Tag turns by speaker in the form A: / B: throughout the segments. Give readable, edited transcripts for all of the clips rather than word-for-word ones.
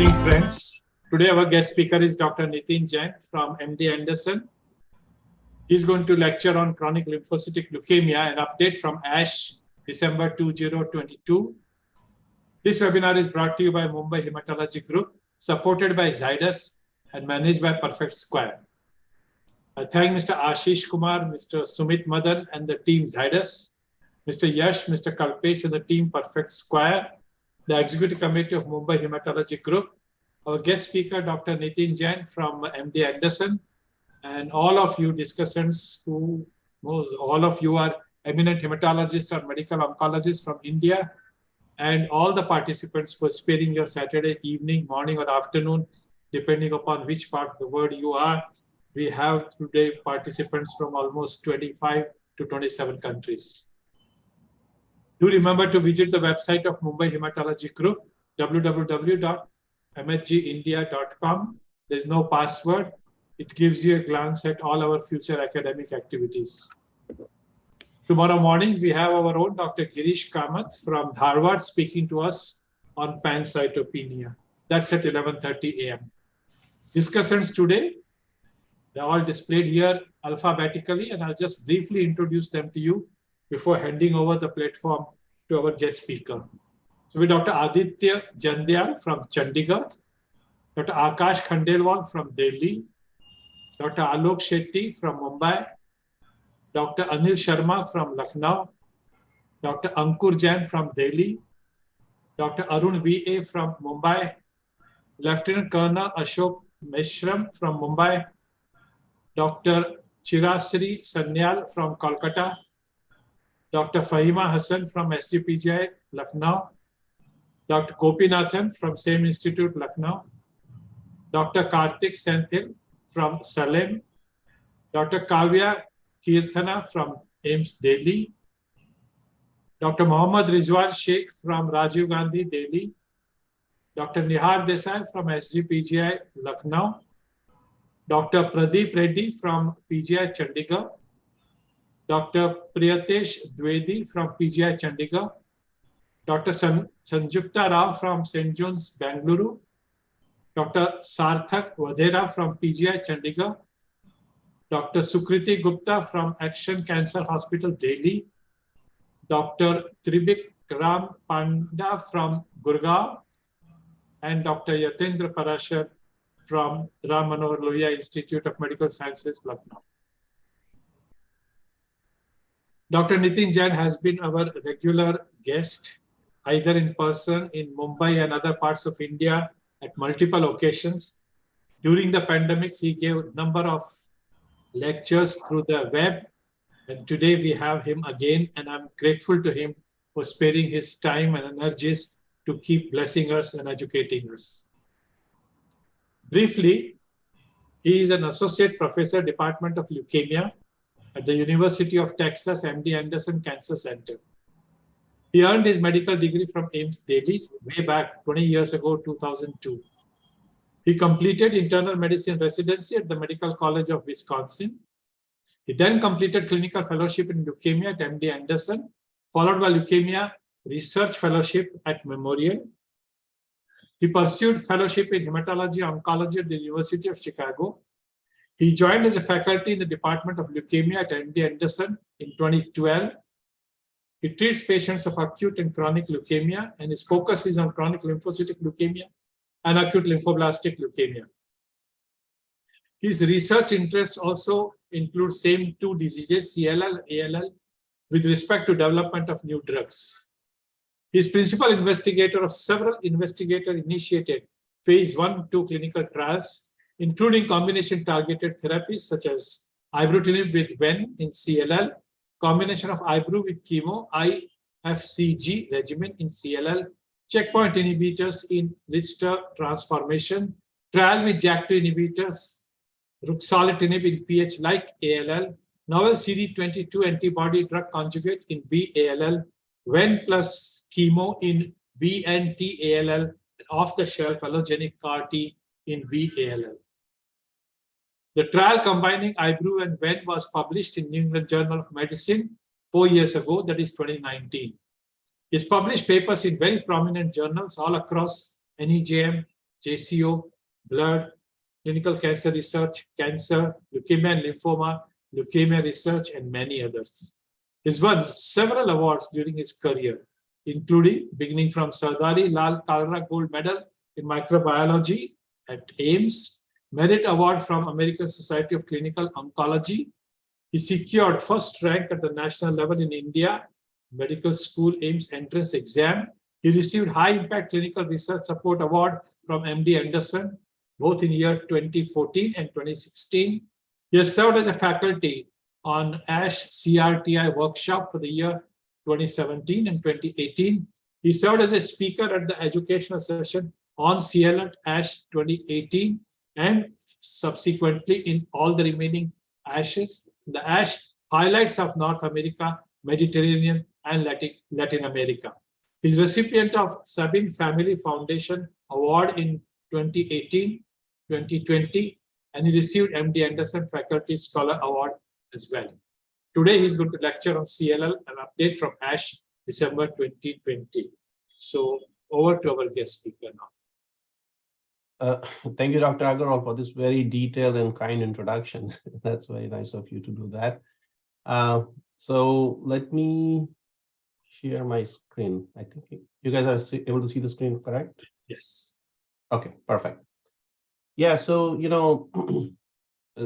A: evening, friends. Today our guest speaker is Dr. Nitin Jain from MD Anderson. He's going to lecture on chronic lymphocytic leukemia, an update from ASH, December 2022. This webinar is brought to you by Mumbai Hematology Group, supported by Zydus and managed by Perfect Square. I thank Mr. Ashish Kumar, Mr. Sumit Madan and the team Zydus, Mr. Yash, Mr. Kalpesh and the team Perfect Square, the Executive Committee of Mumbai Hematology Group, our guest speaker, Dr. Nitin Jain from MD Anderson, and all of you discussants who knows, all of you are eminent hematologists or medical oncologists from India, and all the participants for sparing your Saturday evening, morning or afternoon, depending upon which part of the world you are. We have today participants from almost 25 to 27 countries. Do remember to visit the website of Mumbai Hematology Group, www.mhgindia.com. There's no password. It gives you a glance at all our future academic activities. Tomorrow morning, we have our own Dr. Girish Kamath from Dharwad speaking to us on pancytopenia. That's at 11:30 a.m. Discussants today, they're all displayed here alphabetically, and I'll just briefly introduce them to you before handing over the platform to our guest speaker. So with Dr. Aditya Jandyal from Chandigarh, Dr. Akash Khandelwal from Delhi, Dr. Alok Shetty from Mumbai, Dr. Anil Sharma from Lucknow, Dr. Ankur Jain from Delhi, Dr. Arun V.A. from Mumbai, Lieutenant Colonel Ashok Meshram from Mumbai, Dr. Chirasri Sanyal from Kolkata, Dr. Fahima Hassan from SGPGI, Lucknow, Dr. Gopinathan from same institute, Lucknow, Dr. Karthik Senthil from Salem, Dr. Kavya Kirthana from AIMS Delhi, Dr. Mohammad Rizwan Sheikh from Rajiv Gandhi, Delhi, Dr. Nihar Desai from SGPGI, Lucknow, Dr. Pradeep Reddy from PGI, Chandigarh, Dr. Priyatesh Dwivedi from PGI, Chandigarh, Dr. Sanjukta Rao from St. John's, Bengaluru, Dr. Sarthak Vadera from PGI, Chandigarh, Dr. Sukriti Gupta from Action Cancer Hospital, Delhi, Dr. Tribikram Panda from Gurgaon, and Dr. Yatendra Parashar from Ram Manohar Lohia Institute of Medical Sciences, Lucknow. Dr. Nitin Jain has been our regular guest, either in person in Mumbai and other parts of India at multiple occasions. During the pandemic, he gave a number of lectures through the web, and today we have him again, and I'm grateful to him for sparing his time and energies to keep blessing us and educating us. Briefly, he is an associate professor, Department of Leukemia at the University of Texas MD Anderson Cancer Center. He earned his medical degree from AIMS Delhi way back 20 years ago, 2002. He completed internal medicine residency at the Medical College of Wisconsin. He then completed clinical fellowship in leukemia at MD Anderson, followed by leukemia research fellowship at Memorial. He pursued fellowship in hematology oncology at the University of Chicago. He joined as a faculty in the Department of Leukemia at MD Anderson in 2012. He treats patients of acute and chronic leukemia, and his focus is on chronic lymphocytic leukemia and acute lymphoblastic leukemia. His research interests also include same two diseases, CLL, ALL, with respect to development of new drugs. He is principal investigator of several investigator-initiated phase 1-2 clinical trials, including combination targeted therapies such as ibrutinib with ven in CLL, combination of ibru with chemo, IFCG regimen in CLL, checkpoint inhibitors in Richter transformation, trial with JAK2 inhibitors, ruxolitinib in PH like ALL, novel CD22 antibody drug conjugate in BALL, ven plus chemo in BNT ALL, and off-the-shelf allogenic CAR-T in BALL. The trial combining ibru and ven was published in New England Journal of Medicine 4 years ago, that is 2019. He's published papers in very prominent journals all across NEJM, JCO, blood, clinical cancer research, cancer, leukemia and lymphoma, leukemia research, and many others. He's won several awards during his career, including beginning from Sardari Lal Kalra Gold Medal in Microbiology at AIMS, Merit Award from American Society of Clinical Oncology. He secured first rank at the national level in India, Medical School AIMS entrance exam. He received High Impact Clinical Research Support Award from MD Anderson, both in year 2014 and 2016. He has served as a faculty on ASH CRTI workshop for the year 2017 and 2018. He served as a speaker at the educational session on CLL at ASH 2018 and subsequently in all the remaining ASHs, the ASH highlights of North America, Mediterranean, and Latin America. He's recipient of Sabin Family Foundation Award in 2018, 2020, and he received MD Anderson Faculty Scholar Award as well. Today, he's going to lecture on CLL, an update from ASH December 2020. So over to our guest speaker now.
B: Thank you, Dr. Agarwal, for this very detailed and kind introduction. That's very nice of you to do that. So let me share my screen. I think you guys are able to see the screen, correct?
A: Yes.
B: Okay, perfect. Yeah, so,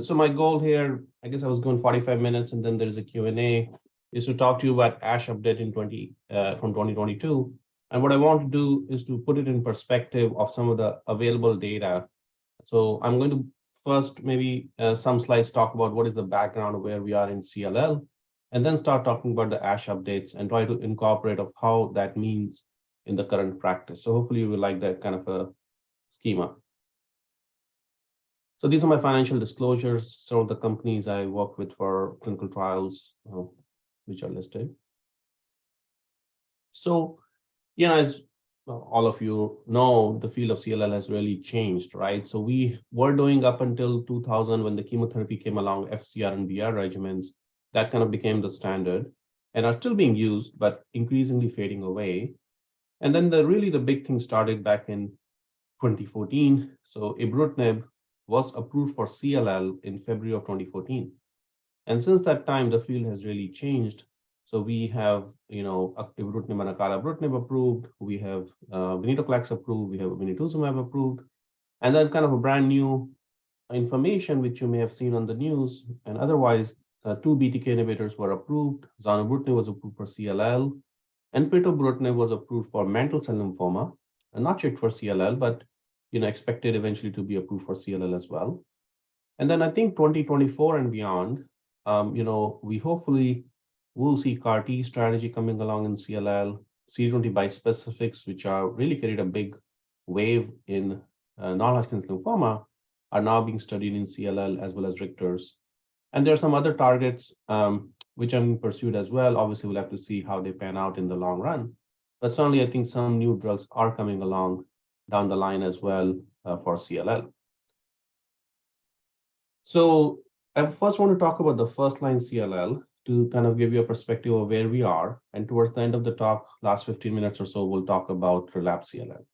B: so my goal here, I guess I was going 45 minutes and then there's a Q&A, is to talk to you about ASH update in from 2022. And what I want to do is to put it in perspective of some of the available data. So I'm going to first maybe some slides talk about what is the background of where we are in CLL, and then start talking about the ASH updates and try to incorporate of how that means in the current practice. So hopefully you will like that kind of a schema. So these are my financial disclosures. Some of the companies I work with for clinical trials, which are listed. So, as all of you know, the field of CLL has really changed, right? So we were doing up until 2000 when the chemotherapy came along, FCR and BR regimens, that kind of became the standard and are still being used, but increasingly fading away. And then the big thing started back in 2014. So ibrutinib was approved for CLL in February of 2014. And since that time, the field has really changed. So we have, ibrutinib and acalabrutinib approved. We have venetoclax approved. We have obinutuzumab approved. And then kind of a brand new information, which you may have seen on the news. And otherwise, 2 BTK inhibitors were approved. Zanubrutinib was approved for CLL. And pirtobrutinib was approved for mantle cell lymphoma. And not yet for CLL, but expected eventually to be approved for CLL as well. And then I think 2024 and beyond, we hopefully will see CAR-T strategy coming along in CLL, CD20 bispecifics, which are really carried a big wave in non-Hodgkin's lymphoma, are now being studied in CLL as well as Richter's. And there are some other targets which are being pursued as well. Obviously, we'll have to see how they pan out in the long run. But certainly, I think some new drugs are coming along down the line as well for CLL. So I first want to talk about the first-line CLL to kind of give you a perspective of where we are. And towards the end of the talk, last 15 minutes or so, we'll talk about relapse CLL.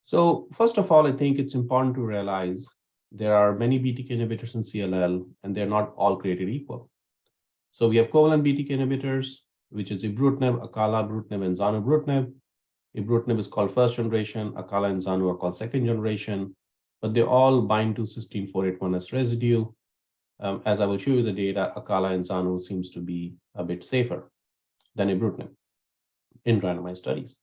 B: So first of all, I think it's important to realize there are many BTK inhibitors in CLL, and they're not all created equal. So we have covalent BTK inhibitors, which is ibrutinib, acalabrutinib, and zanubrutinib. Ibrutinib is called first generation, acala and zanu are called second generation, but they all bind to cysteine 481S residue. As I will show you the data, acala and zanu seems to be a bit safer than ibrutinib in randomized studies.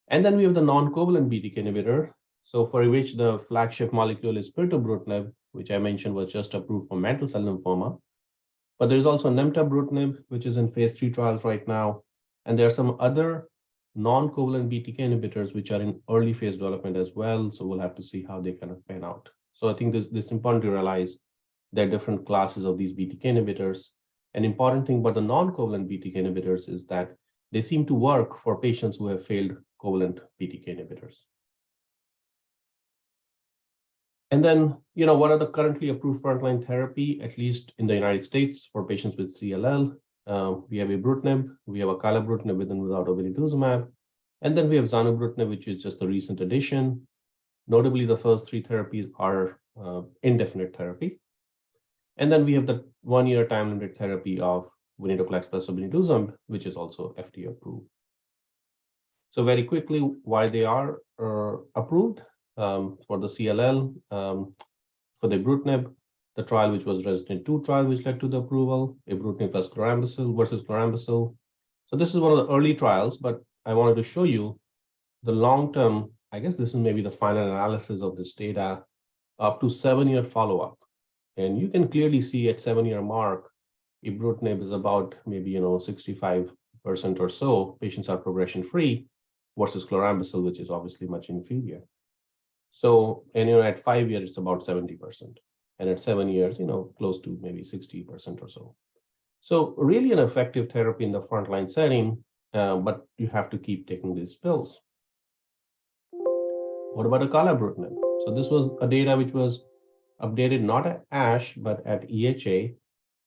B: And then we have the non-covalent BTK inhibitor, so for which the flagship molecule is pirtobrutinib, which I mentioned was just approved for mantle cell lymphoma. But there's also nemtabrutinib, which is in phase 3 trials right now. And there are some other non-covalent BTK inhibitors, which are in early phase development as well. So we'll have to see how they kind of pan out. So I think it's important to realize there are different classes of these BTK inhibitors. An important thing about the non-covalent BTK inhibitors is that they seem to work for patients who have failed covalent BTK inhibitors. And then, what are the currently approved frontline therapy, at least in the United States, for patients with CLL? We have ibrutinib, we have acalabrutinib with and without obinutuzumab. And then we have zanubrutinib, which is just the recent addition. Notably, the first three therapies are indefinite therapy. And then we have the 1-year time-limited therapy of venetoclax plus obinutuzumab, which is also FDA approved. So very quickly, why they are approved for the CLL, for the ibrutinib, the trial which was RESIDENT-2 trial, which led to the approval, ibrutinib plus chlorambucil versus chlorambucil. So this is one of the early trials, but I wanted to show you the long-term, I guess this is maybe the final analysis of this data, up to 7-year follow-up. And you can clearly see at 7-year mark, ibrutinib is about maybe 65% or so. Patients are progression-free versus chlorambucil, which is obviously much inferior. So, and at 5 years, it's about 70%. And at 7 years, close to maybe 60% or so. So really an effective therapy in the frontline setting, but you have to keep taking these pills. What about acalabrutinib? So this was a data which was updated not at ASH, but at EHA,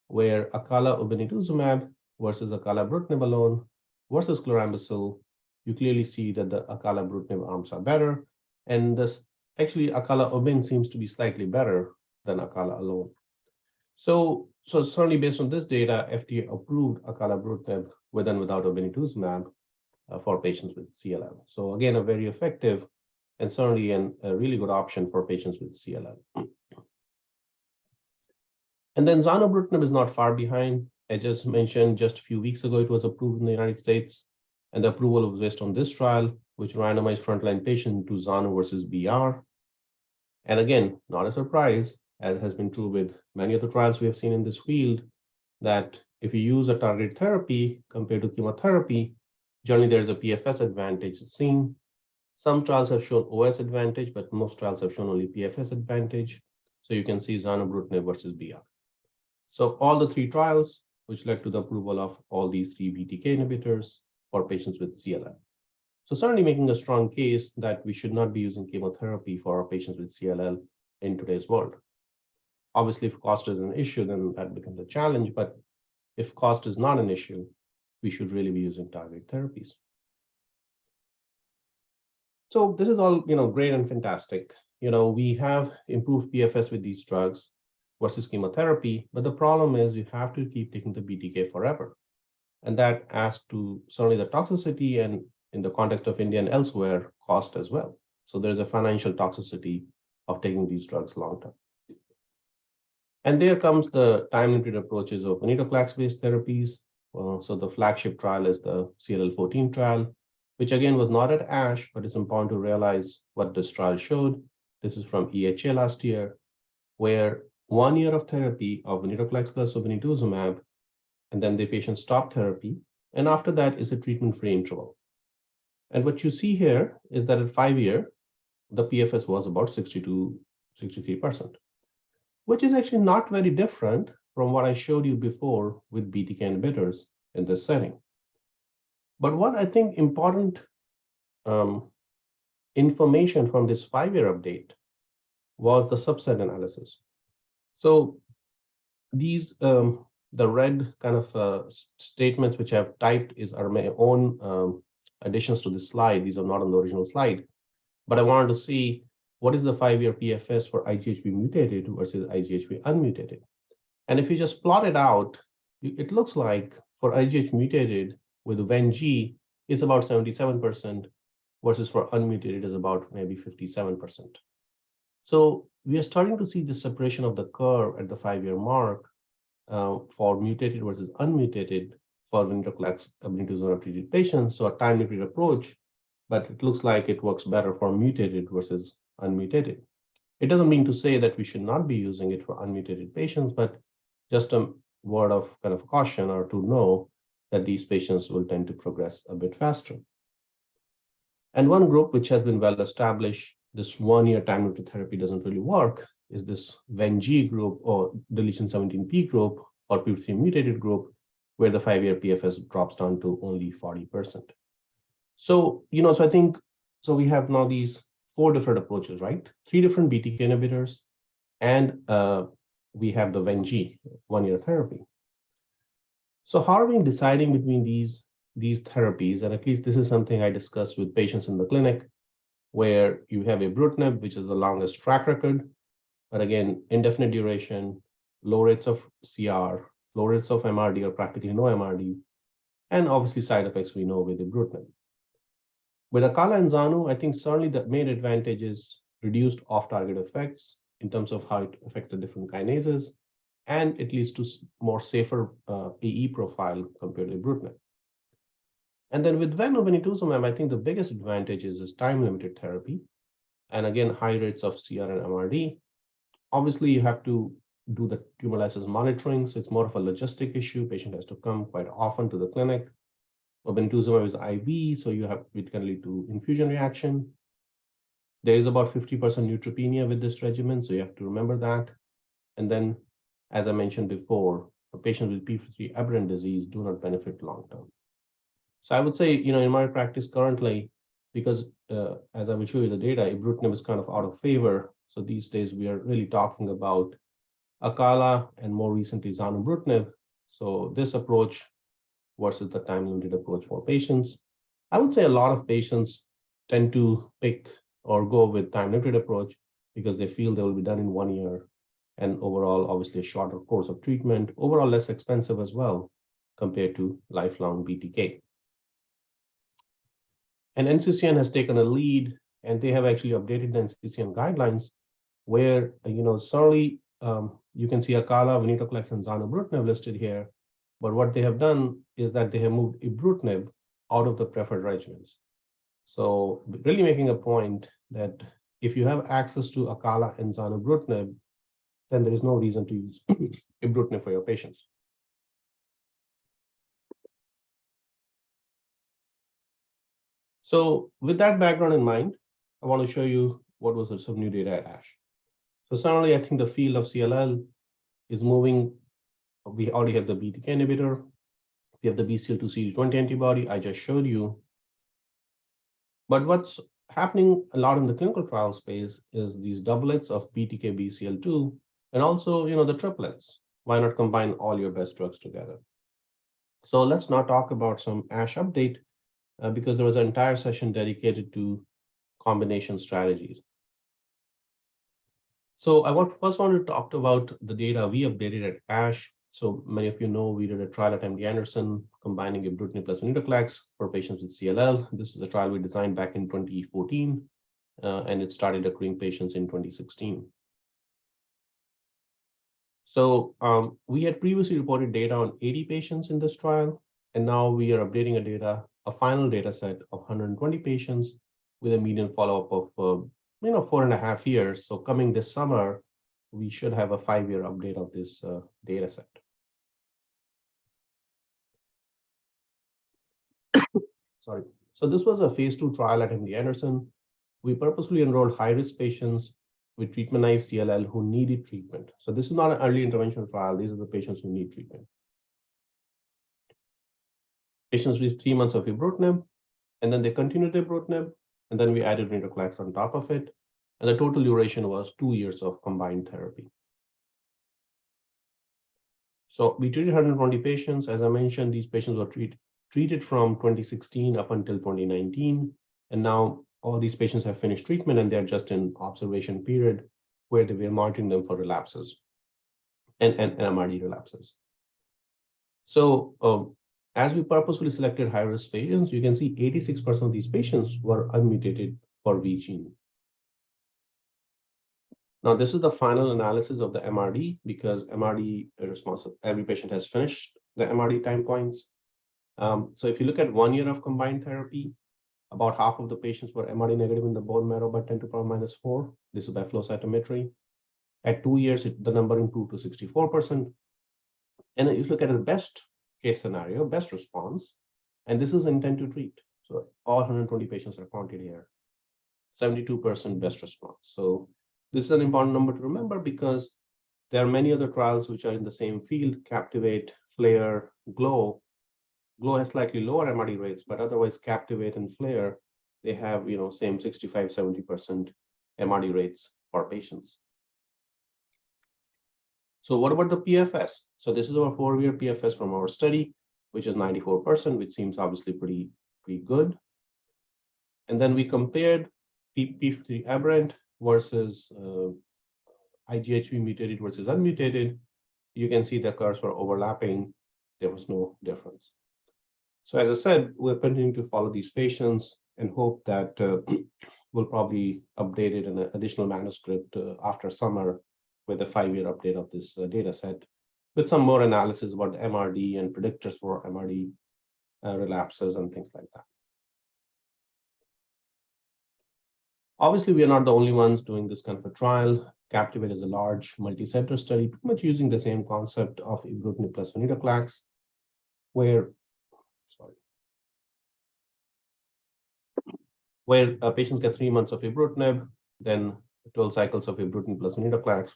B: where acala obinutuzumab versus acalabrutinib alone versus chlorambucil, you clearly see that the acalabrutinib arms are better. And this actually acala obin seems to be slightly better than acala alone. So certainly based on this data, FDA approved acalabrutinib with and without obinutuzumab for patients with CLL. So again, a very effective and certainly a really good option for patients with CLL. And then zanubrutinib is not far behind. I just mentioned just a few weeks ago, it was approved in the United States. And the approval was based on this trial, which randomized frontline patients to zanu versus BR. And again, not a surprise, as has been true with many of the trials we have seen in this field, that if you use a targeted therapy compared to chemotherapy, generally there's a PFS advantage seen. Some trials have shown OS advantage, but most trials have shown only PFS advantage. So you can see zanubrutinib versus BR. So all the three trials, which led to the approval of all these 3 BTK inhibitors for patients with CLL. So certainly making a strong case that we should not be using chemotherapy for our patients with CLL in today's world. Obviously, if cost is an issue, then that becomes a challenge. But if cost is not an issue, we should really be using targeted therapies. So this is all great and fantastic. We have improved PFS with these drugs versus chemotherapy, but the problem is you have to keep taking the BTK forever. And that adds to certainly the toxicity and in the context of India and elsewhere, cost as well. So there's a financial toxicity of taking these drugs long term. And there comes the time-limited approaches of venetoclax-based therapies. So the flagship trial is the CLL14 trial, which again was not at ASH, but it's important to realize what this trial showed. This is from EHA last year, where 1 year of therapy of venetoclax plus obinutuzumab, and then the patient stopped therapy, and after that is a treatment-free interval. And what you see here is that at 5 years, the PFS was about 62-63%. Which is actually not very different from what I showed you before with BTK inhibitors in this setting. But what I think important information from this 5-year update was the subset analysis. So these, the red kind of statements which I've typed are my own additions to this slide. These are not on the original slide, but I wanted to see what is the 5-year PFS for IGHV mutated versus IGHV unmutated. And if you just plot it out, it looks like for IGH mutated with VenG, it's about 77%, versus for unmutated is about maybe 57%. So we are starting to see the separation of the curve at the 5-year mark for mutated versus unmutated for venetoclax obinutuzumab treated patients. So a time-limited approach, but it looks like it works better for mutated versus unmutated. It doesn't mean to say that we should not be using it for unmutated patients, but just a word of kind of caution or to know that these patients will tend to progress a bit faster. And one group which has been well established, this 1-year time-limited therapy doesn't really work, is this VenG group or deletion 17p group or P53 mutated group, where the 5-year PFS drops down to only 40%. So, so I think, so we have now these 4 different approaches, right? 3 different BTK inhibitors, and we have the VenG 1-year therapy. So how are we deciding between these these therapies, and at least this is something I discussed with patients in the clinic, where you have ibrutinib, which is the longest track record, but again, indefinite duration, low rates of CR, low rates of MRD or practically no MRD, and obviously side effects we know with ibrutinib. With Acala and Zanu, I think certainly the main advantage is reduced off-target effects in terms of how it affects the different kinases, and it leads to more safer AE profile compared to ibrutinib. And then with venobinituzumab, I think the biggest advantage is time-limited therapy, and again, high rates of CR and MRD. Obviously, you have to do the tumor lysis monitoring, so it's more of a logistic issue. Patient has to come quite often to the clinic. Obinutuzumab is IV, so it can lead to infusion reaction. There is about 50% neutropenia with this regimen, so you have to remember that. And then, as I mentioned before, a patient with p53 aberrant disease do not benefit long term. So I would say, in my practice currently, because as I will show you the data, ibrutinib is kind of out of favor. So these days we are really talking about Acala and more recently zanubrutinib. So this approach versus the time-limited approach for patients. I would say a lot of patients tend to pick or go with time-limited approach because they feel they will be done in 1 year, and overall, obviously, a shorter course of treatment, overall less expensive as well compared to lifelong BTK. And NCCN has taken a lead, and they have actually updated the NCCN guidelines where, certainly you can see Acala, venetoclax, and zanubrutinib listed here. But what they have done is that they have moved ibrutinib out of the preferred regimens. So really making a point that if you have access to Acala and zanubrutinib, then there is no reason to use ibrutinib for your patients. So with that background in mind, I want to show you what was some new data at ASH. So certainly, I think the field of CLL is moving. We already have the BTK inhibitor. We have the BCL2 CD20 antibody I just showed you. But what's happening a lot in the clinical trial space is these doublets of BTK BCL2, and also, the triplets. Why not combine all your best drugs together? So let's now talk about some ASH update, because there was an entire session dedicated to combination strategies. So I first want to talk about the data we updated at ASH. So many of you know we did a trial at MD Anderson combining ibrutinib plus venetoclax for patients with CLL. This is a trial we designed back in 2014, and it started accruing patients in 2016. So we had previously reported data on 80 patients in this trial, and now we are updating a final data set of 120 patients with a median follow-up of 4.5 years. So coming this summer, we should have a 5-year update of this data set. Sorry. So this was a phase 2 trial at MD Anderson. We purposely enrolled high-risk patients with treatment-naive CLL who needed treatment. So this is not an early intervention trial. These are the patients who need treatment. Patients received 3 months of ibrutinib, and then they continued ibrutinib, and then we added venetoclax on top of it. And the total duration was 2 years of combined therapy. So we treated 120 patients. As I mentioned, these patients were treated from 2016 up until 2019. And now all these patients have finished treatment, and they're just in observation period where they were monitoring them for relapses and MRD relapses. So as we purposefully selected high-risk patients, you can see 86% of these patients were unmutated for V gene. Now, this is the final analysis of the MRD because MRD responsive, every patient has finished the MRD time points. So if you look at 1 year of combined therapy, about half of the patients were MRD negative in the bone marrow by 10 to the power minus 4. This is by flow cytometry. At 2 years, the number improved to 64%. And if you look at the best case scenario, best response, and this is intent to treat. So all 120 patients are counted here. 72% best response. So this is an important number to remember because there are many other trials which are in the same field, Captivate, Flare, Glow. Glow has slightly lower MRD rates, but otherwise Captivate and Flare, they have, same 65, 70% MRD rates for patients. So what about the PFS? So this is our 4-year PFS from our study. which is 94%, which seems obviously pretty good. And then we compared p53 aberrant versus IGHV mutated versus unmutated. You can see the curves were overlapping. There was no difference. So as I said, we're continuing to follow these patients and hope that we'll probably update it in an additional manuscript after summer with a 5-year update of this data set with some more analysis about the MRD and predictors for MRD relapses and things like that. Obviously, we are not the only ones doing this kind of a trial. Captivate is a large multi-center study, pretty much using the same concept of ibrutinib plus venetoclax, where patients get 3 months of ibrutinib, then 12 cycles of ibrutinib plus venetoclax,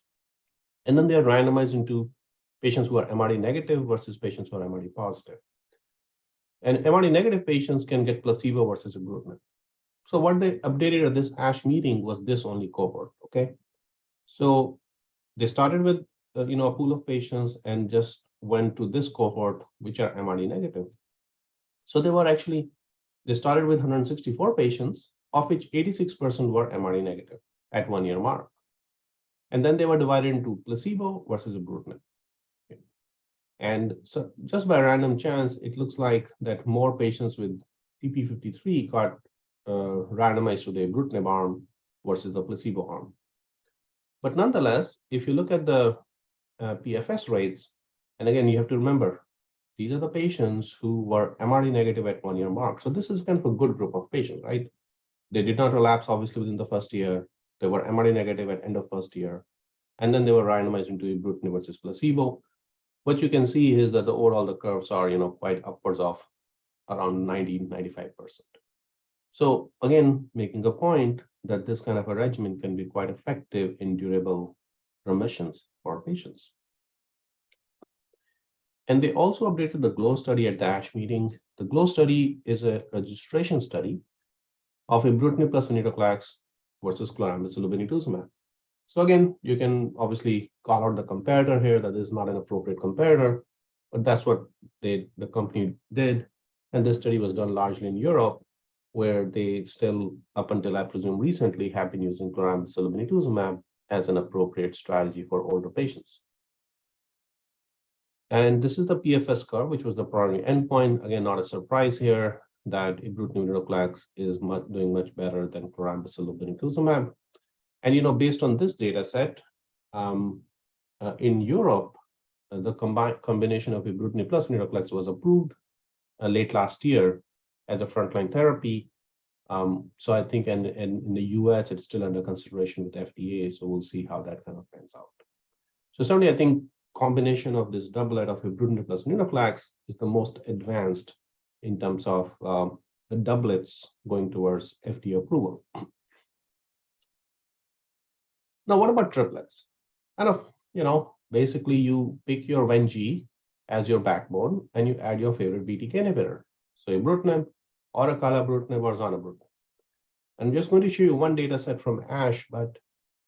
B: and then they are randomized into patients who are MRD negative versus patients who are MRD positive. And MRD negative patients can get placebo versus ibrutinib. So what they updated at this ASH meeting was this only cohort, okay? So they started with a pool of patients and just went to this cohort, which are MRD negative. So they started with 164 patients, of which 86% were MRD negative at 1 year mark. And then they were divided into placebo versus ibrutinib. Okay. And so just by random chance, it looks like that more patients with TP53 got randomized to the ibrutinib arm versus the placebo arm. But nonetheless, if you look at the PFS rates, and again, you have to remember, these are the patients who were MRD negative at 1 year mark. So this is kind of a good group of patients, right? They did not relapse, obviously, within the first year. They were MRD negative at end of first year. And then they were randomized into ibrutinib versus placebo. What you can see is that the curves are, quite upwards of around 90-95%. So again, making the point that this kind of a regimen can be quite effective in durable remissions for patients. And they also updated the GLOW study at the ASH meeting. The GLOW study is a registration study of ibrutinib plus venetoclax versus chlorambucil obinutuzumab. So again, you can obviously call out the comparator here, that is not an appropriate comparator, but that's what the company did. And this study was done largely in Europe, where they still, up until I presume recently, have been using chlorambucil obinutuzumab as an appropriate strategy for older patients. And this is the PFS curve, which was the primary endpoint. Again, not a surprise here that ibrutinib venetoclax is doing much better than chlorambucil obinutuzumab. And based on this data set, in Europe, the combination of ibrutinib plus venetoclax was approved late last year as a frontline therapy. So I think in the US, it's still under consideration with FDA. So we'll see how that kind of pans out. So certainly, I think combination of this doublet of ibrutinib plus venetoclax is the most advanced in terms of the doublets going towards FDA approval. Now, what about triplets? Basically you pick your Ven-G as your backbone and you add your favorite BTK inhibitor. So ibrutinib or acalabrutinib or zanubrutinib. I'm just going to show you one data set from ASH, but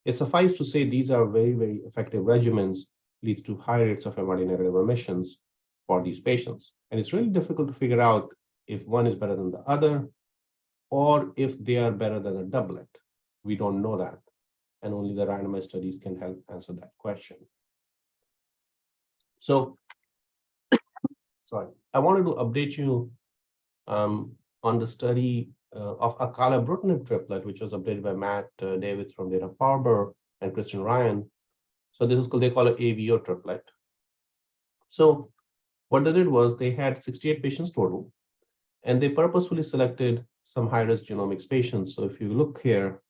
B: it suffices to say these are very, very effective regimens, leads to high rates of MRD negative remissions for these patients. And it's really difficult to figure out if one is better than the other or if they are better than a doublet. We don't know that. And only the randomized studies can help answer that question. So, sorry, I wanted to update you on the study of acalabrutinib triplet, which was updated by Matt Davids from Dana-Farber and Christian Ryan. So this is they call it AVO triplet. So what they did was they had 68 patients total, and they purposefully selected some high-risk genomics patients. So if you look here,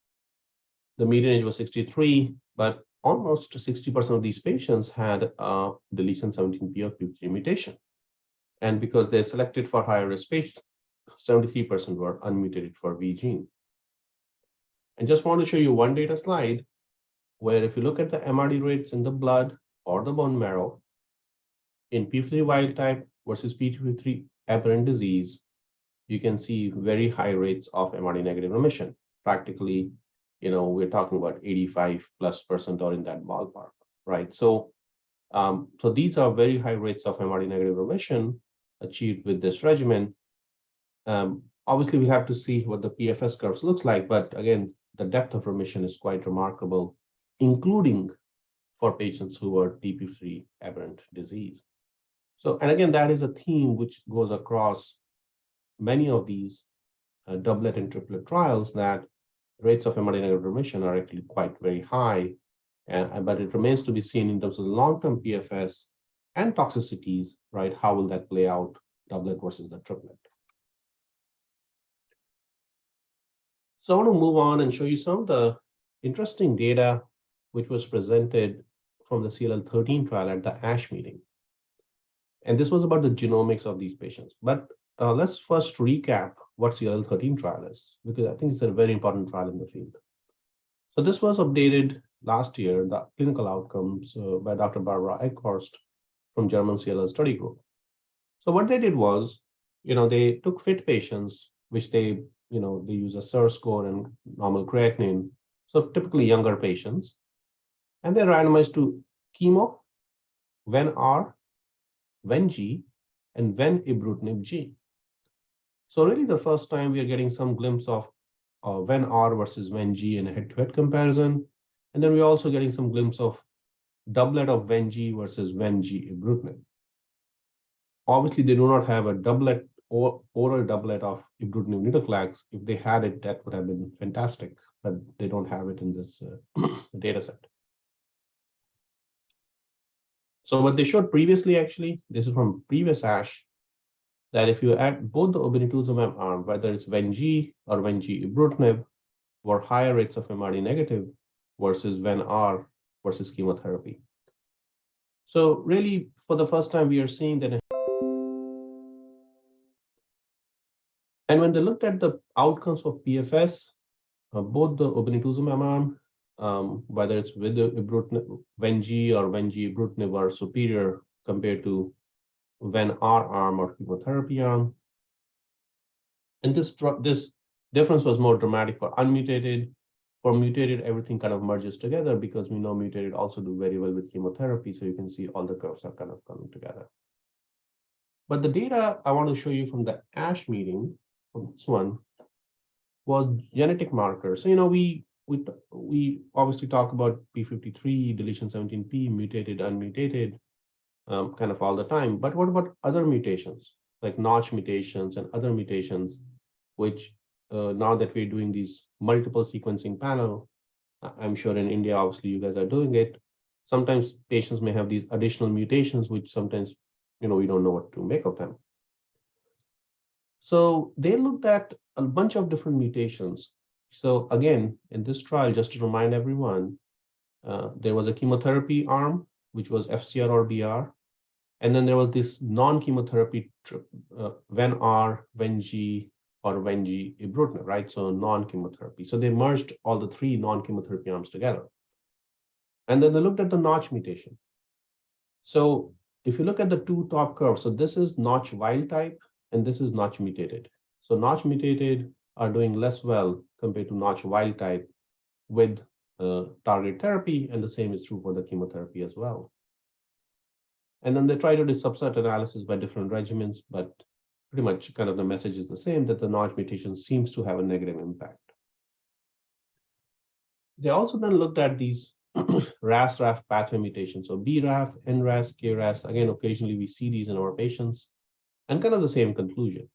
B: the median age was 63, but almost 60% of these patients had a deletion 17p or Q3 mutation. And because they selected for higher risk patients, 73% were unmutated for V gene. And just want to show you one data slide where if you look at the MRD rates in the blood or the bone marrow in P53 wild type versus P53 aberrant disease, you can see very high rates of MRD negative remission. Practically, we're talking about 85+% or in that ballpark, right? So, so these are very high rates of MRD negative remission, achieved with this regimen. Obviously, we have to see what the PFS curves looks like, but again, the depth of remission is quite remarkable, including for patients who are TP3 aberrant disease. So, and again, that is a theme which goes across many of these doublet and triplet trials, that rates of MRD negative remission are actually quite very high, but it remains to be seen in terms of the long-term PFS and toxicities, right? How will that play out, doublet versus the triplet? So I want to move on and show you some of the interesting data which was presented from the CLL13 trial at the ASH meeting. And this was about the genomics of these patients. But let's first recap what CLL13 trial is, because I think it's a very important trial in the field. So this was updated last year, the clinical outcomes by Dr. Barbara Eichhorst from German CLL study group. So what they did was, they took fit patients, which they use a SIR score and normal creatinine, so typically younger patients, and they randomized to chemo, Ven-R, Ven-G, and Ven-Ibrutinib-G. So really the first time we are getting some glimpse of Ven-R versus Ven-G in a head-to-head comparison. And then we're also getting some glimpse of doublet of Ven-G versus Ven-G Ibrutinib. Obviously, they do not have a doublet or oral doublet of Ibrutinib venetoclax. If they had it, that would have been fantastic, but they don't have it in this data set. So what they showed previously, actually, this is from previous ASH, that if you add both the obinutuzumab arm, whether it's Ven-G or Ven-G Ibrutinib, were higher rates of MRD negative versus Ven-R versus chemotherapy. So really, for the first time, we are seeing that. And when they looked at the outcomes of PFS, both the obinutuzumab arm, whether it's with the Ibrutinib, Ven-G or Ven-G Ibrutinib, are superior compared to Ven-R arm or chemotherapy arm. And this difference was more dramatic for unmutated. For mutated, everything kind of merges together because we know mutated also do very well with chemotherapy. So you can see all the curves are kind of coming together. But the data I want to show you from the ASH meeting, from this one, was genetic markers. So, we obviously talk about P53, deletion 17p, mutated, unmutated, kind of all the time. But what about other mutations, like notch mutations and other mutations, which now that we're doing these multiple sequencing panel, I'm sure in India, obviously you guys are doing it. Sometimes patients may have these additional mutations, which sometimes, we don't know what to make of them. So they looked at a bunch of different mutations. So again, in this trial, just to remind everyone, there was a chemotherapy arm, which was FCR or BR. And then there was this non-chemotherapy Ven-R, Ven-G, or Ven-G Ibrutinib, right? So non-chemotherapy. So they merged all the three non-chemotherapy arms together. And then they looked at the notch mutation. So if you look at the two top curves, so this is notch wild type, and this is notch mutated. So notch mutated are doing less well compared to notch wild type with target therapy, and the same is true for the chemotherapy as well. And then they try to do subset analysis by different regimens, but pretty much kind of the message is the same, that the notch mutation seems to have a negative impact. They also then looked at these RAS-RAF pathway mutations. So BRAF, NRAS, KRAS, again, occasionally we see these in our patients, and kind of the same conclusion.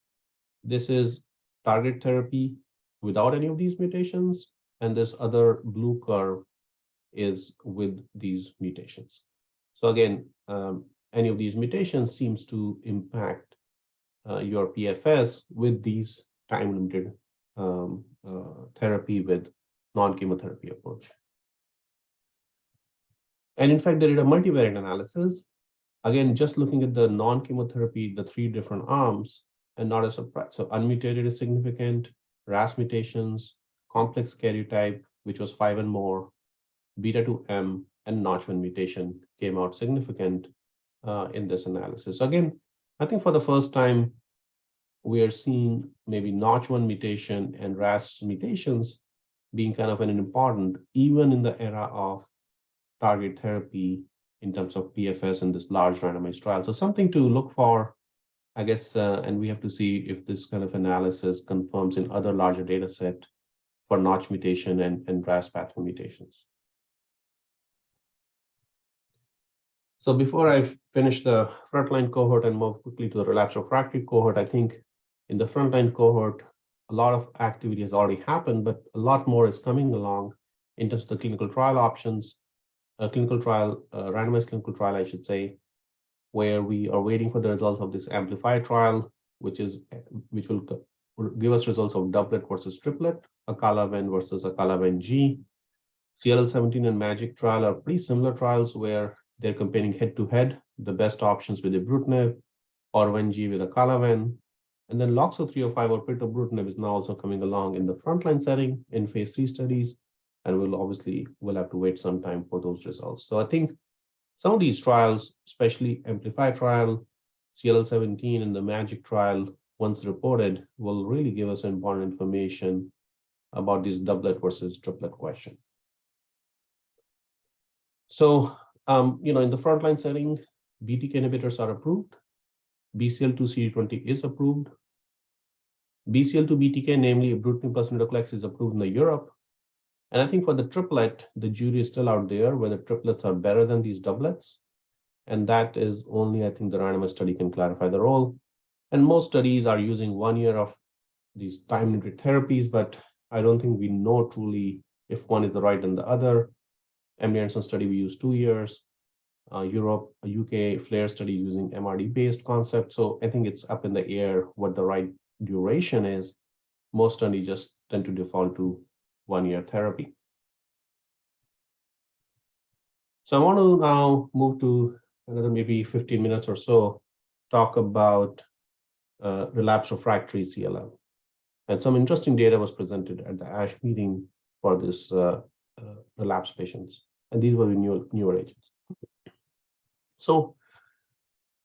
B: This is target therapy without any of these mutations, and this other blue curve is with these mutations. So again, any of these mutations seems to impact your PFS with these time-limited therapy with non-chemotherapy approach. And in fact, they did a multivariate analysis. Again, just looking at the non-chemotherapy, the three different arms, and not a surprise. So unmutated is significant, RAS mutations, complex karyotype, which was 5 and more, beta-2M, and Notch1 mutation came out significant in this analysis. So again, I think for the first time, we are seeing maybe Notch1 mutation and RAS mutations being kind of an important, even in the era of target therapy in terms of PFS in this large randomized trial. So something to look for I guess, and we have to see if this kind of analysis confirms in other larger data set for Notch mutation and RAS pathway mutations. So before I finish the frontline cohort and move quickly to the relapse refractory cohort, I think in the frontline cohort, a lot of activity has already happened, but a lot more is coming along in terms of the clinical trial options, randomized clinical trial, I should say, where we are waiting for the results of this Amplify trial, which will give us results of doublet versus triplet, Acala-Ven versus Acala-Ven-G. CLL17 and MAGIC trial are pretty similar trials where they're comparing head-to-head the best options with ibrutinib or Ven-G with Acala-Ven. And then LOXO305 or pirtobrutinib is now also coming along in the frontline setting in phase 3 studies, and we'll have to wait some time for those results. So I think some of these trials, especially Amplify trial, CLL17 and the MAGIC trial, once reported, will really give us important information about this doublet versus triplet question. So, in the frontline setting, BTK inhibitors are approved. BCL2 CD20 is approved. BCL2 BTK, namely ibrutinib plus venetoclax, is approved in Europe. And I think for the triplet, the jury is still out there whether triplets are better than these doublets. And that is only, I think, the randomized study can clarify the role. And most studies are using 1 year of these time-limited therapies, but I don't think we know truly if one is the right than the other. MD Anderson study, we use 2 years. Europe, UK, FLAIR study using MRD-based concept. So I think it's up in the air what the right duration is. Most studies just tend to default to 1 year therapy. So I want to now move to another maybe 15 minutes or so, talk about relapse refractory CLL. And some interesting data was presented at the ASH meeting for this relapse patients. And these were the newer agents. So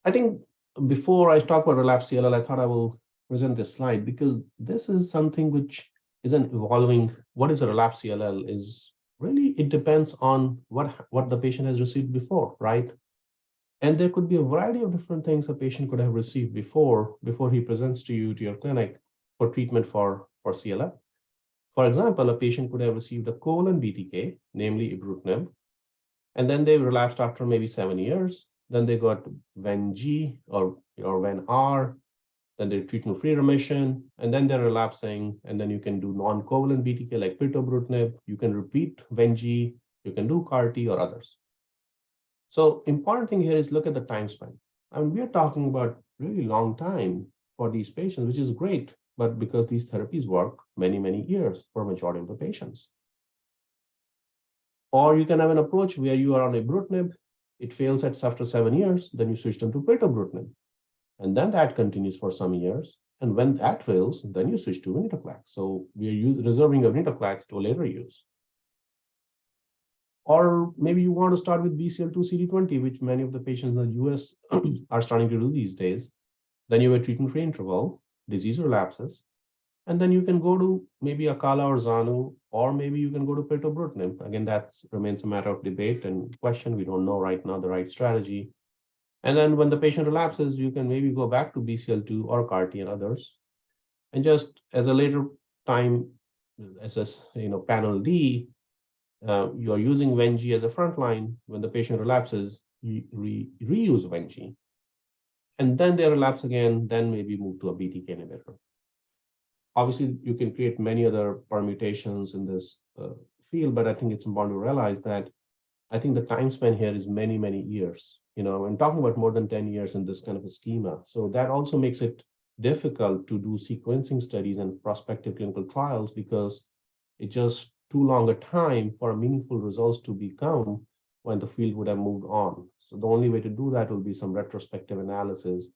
B: I think before I talk about relapse CLL, I thought I will present this slide because this is something which is an evolving. What is a relapse CLL is really, it depends on what the patient has received before, right? And there could be a variety of different things a patient could have received before he presents to you, to your clinic for treatment for CLL. For example, a patient could have received a covalent BTK, namely ibrutinib, and then they relapsed after maybe 7 years. Then they got Ven-G or Ven-R, then they're treatment-free remission, and then they're relapsing, and then you can do non-covalent BTK like pirtobrutinib, you can repeat Ven-G, you can do CAR-T or others. So important thing here is look at the time span. I mean, we are talking about really long time for these patients, which is great, but because these therapies work many, many years for a majority of the patients. Or you can have an approach where you are on ibrutinib, it fails after 7 years, then you switch them to pirtobrutinib. And then that continues for some years. And when that fails, then you switch to venetoclax. So we are reserving a venetoclax to a later use. Or maybe you want to start with BCL2 CD20, which many of the patients in the US are starting to do these days. Then you have a treatment-free interval, disease relapses, and then you can go to maybe Acala or Zanu, or maybe you can go to pirtobrutinib. Again, that remains a matter of debate and question. We don't know right now the right strategy. And then when the patient relapses, you can maybe go back to BCL2 or CAR-T and others. And just as a later time, as panel D, you are using Ven-G as a frontline. When the patient relapses, you reuse Ven-G. And then they relapse again, then maybe move to a BTK inhibitor. Obviously, you can create many other permutations in this field, but I think it's important to realize that I think the time span here is many, many years. I'm talking about more than 10 years in this kind of a schema. So that also makes it difficult to do sequencing studies and prospective clinical trials because it's just too long a time for meaningful results to become when the field would have moved on. So the only way to do that will be some retrospective analysis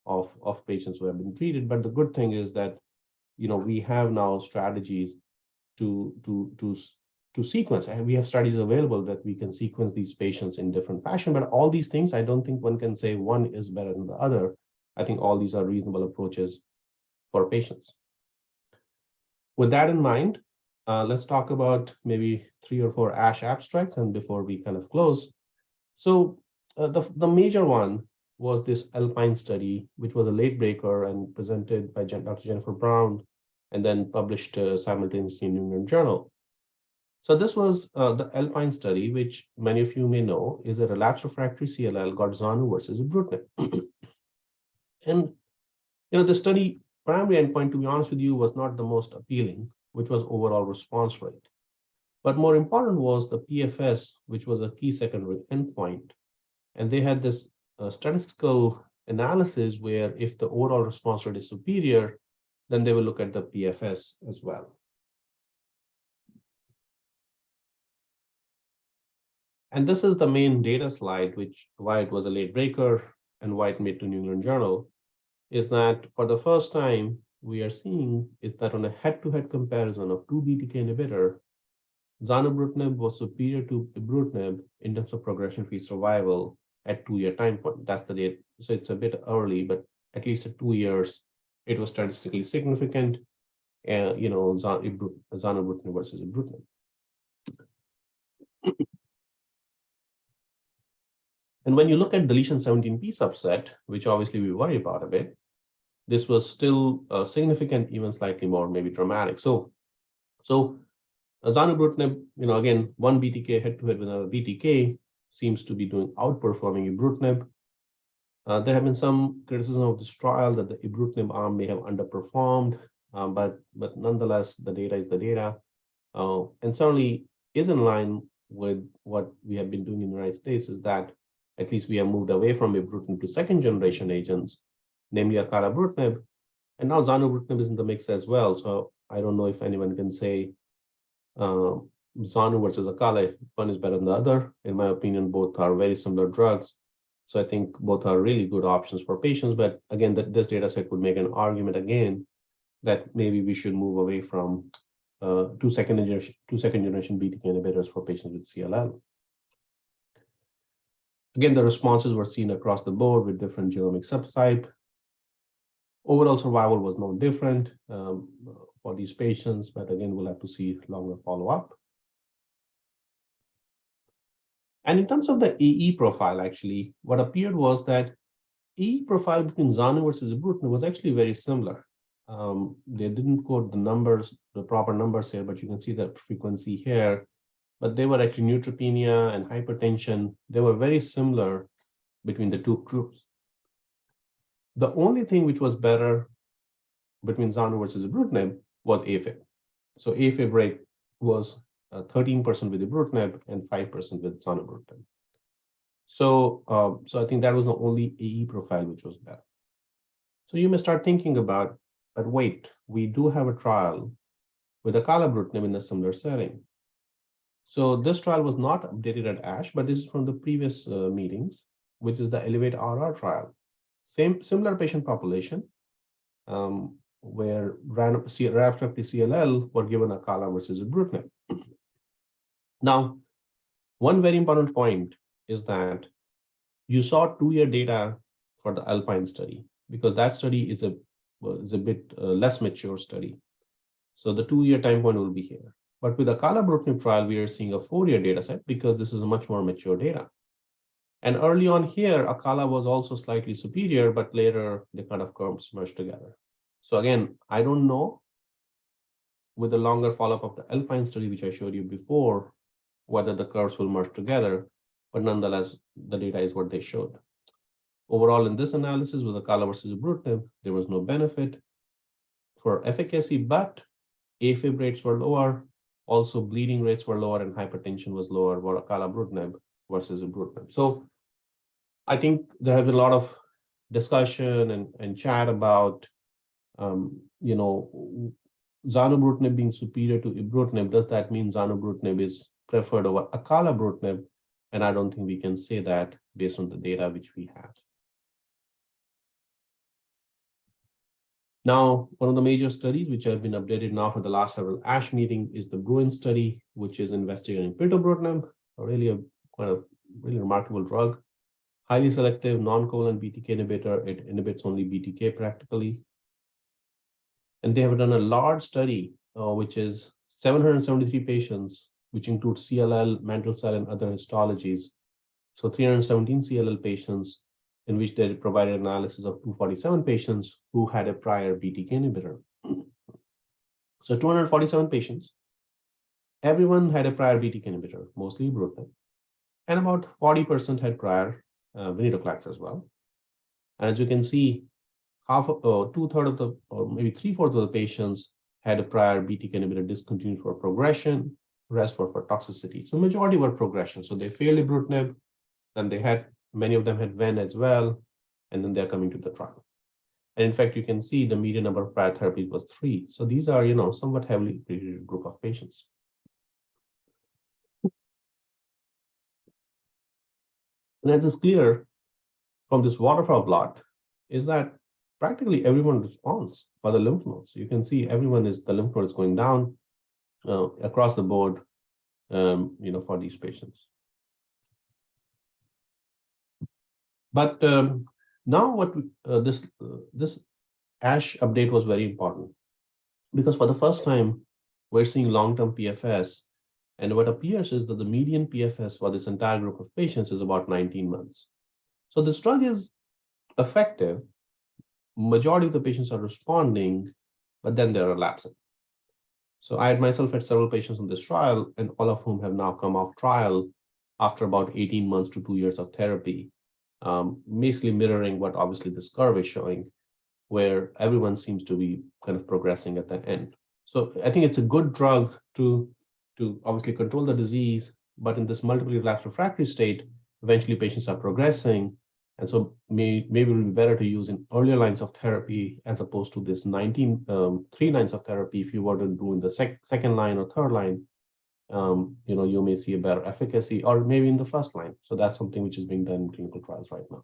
B: of patients who have been treated. But the good thing is that we have now strategies to sequence. And we have strategies available that we can sequence these patients in different fashion. But all these things, I don't think one can say one is better than the other. I think all these are reasonable approaches for patients. With that in mind, let's talk about maybe 3 or 4 ASH abstracts and before we kind of close. So the major one was this Alpine study, which was a late breaker and presented by Dr. Jennifer Brown and then published simultaneously in New England Journal. So this was the Alpine study, which many of you may know is a relapsed refractory CLL got Zanu versus ibrutinib. And the study primary endpoint, to be honest with you, was not the most appealing, which was overall response rate. But more important was the PFS, which was a key secondary endpoint. And they had this statistical analysis where if the overall response rate is superior, then they will look at the PFS as well. And this is the main data slide, which why it was a late breaker and why it made to New England Journal, is that for the first time we are seeing is that on a head-to-head comparison of two BTK inhibitor, zanubrutinib was superior to ibrutinib in terms of progression-free survival at 2-year time point. That's the date. So it's a bit early, but at least at 2 years, it was statistically significant. Zanubrutinib versus ibrutinib. And when you look at deletion 17p subset, which obviously we worry about a bit, this was still significant, even slightly more, maybe dramatic. So zanubrutinib, again, one BTK head-to-head with another BTK seems to be doing outperforming ibrutinib. There have been some criticism of this trial that the ibrutinib arm may have underperformed, but nonetheless, the data is the data, and certainly is in line with what we have been doing in the United States, is that at least we have moved away from ibrutinib to second-generation agents, namely acalabrutinib, and now zanubrutinib is in the mix as well. So I don't know if anyone can say Zanu versus Akala, one is better than the other. In my opinion, both are very similar drugs. So I think both are really good options for patients. But again, this data set would make an argument again that maybe we should move away from two second generation BTK inhibitors for patients with CLL. Again, the responses were seen across the board with different genomic subtype. Overall survival was no different for these patients, but again, we'll have to see longer follow-up. And in terms of the AE profile, actually, what appeared was that AE profile between Zanu versus ibrutinib was actually very similar. They didn't quote the numbers, the proper numbers here, but you can see the frequency here. But they were actually neutropenia and hypertension. They were very similar between the two groups. The only thing which was better between Zanu versus ibrutinib was AFib. So AFib rate was 13% with ibrutinib and 5% with zanubrutinib. So I think that was the only AE profile which was better. So you may start thinking about, but wait, we do have a trial with acalabrutinib in a similar setting. So this trial was not updated at ASH, but this is from the previous meetings, which is the Elevate RR trial. Similar patient population, where refractory CLL were given acala versus ibrutinib. Now, one very important point is that you saw 2-year data for the Alpine study, because that study is a bit less mature study. So the 2-year time point will be here. But with the acalabrutinib trial, we are seeing a 4-year data set because this is a much more mature data. And early on here, acala was also slightly superior, but later the kind of curves merged together. So again, I don't know with the longer follow-up of the Alpine study, which I showed you before, whether the curves will merge together, but nonetheless, the data is what they showed. Overall, in this analysis with acala versus ibrutinib, there was no benefit for efficacy, but AFib rates were lower. Also, bleeding rates were lower and hypertension was lower for acalabrutinib versus ibrutinib. So I think there have been a lot of discussion and chat about, zanubrutinib being superior to ibrutinib. Does that mean zanubrutinib is preferred over acalabrutinib? And I don't think we can say that based on the data which we have. Now, one of the major studies which have been updated now for the last several ASH meetings is the Bruin study, which is investigating pirtobrutinib, really remarkable drug, highly selective non-covalent BTK inhibitor. It inhibits only BTK practically. And they have done a large study, which is 773 patients, which includes CLL, mantle cell, and other histologies. So 317 CLL patients in which they provided analysis of 247 patients who had a prior BTK inhibitor. So 247 patients, everyone had a prior BTK inhibitor, mostly ibrutinib, and about 40% had prior venetoclax as well. And as you can see, two-thirds of the, or maybe three-fourths of the patients had a prior BTK inhibitor discontinued for progression, rest were for toxicity. So majority were progression. So they failed ibrutinib, then they had, many of them had ven as well, and then they're coming to the trial. And in fact, you can see the median number of prior therapies was 3. So these are, somewhat heavily treated group of patients. And as is clear from this waterfall plot, is that practically everyone responds for the lymph nodes. You can see the lymph node is going down across the board, for these patients. But now what this ASH update was very important, because for the first time, we're seeing long-term PFS. And what appears is that the median PFS for this entire group of patients is about 19 months. So this drug is effective. Majority of the patients are responding, but then they're relapsing. So I myself had several patients on this trial, and all of whom have now come off trial after about 18 months to 2 years of therapy, basically mirroring what obviously this curve is showing, where everyone seems to be kind of progressing at the end. So I think it's a good drug to obviously control the disease, but in this multiple relapse refractory state, eventually patients are progressing. And so maybe it would be better to use in earlier lines of therapy as opposed to this 3 lines of therapy. If you were to do in the second line or third line, you may see a better efficacy, or maybe in the first line. So that's something which is being done in clinical trials right now.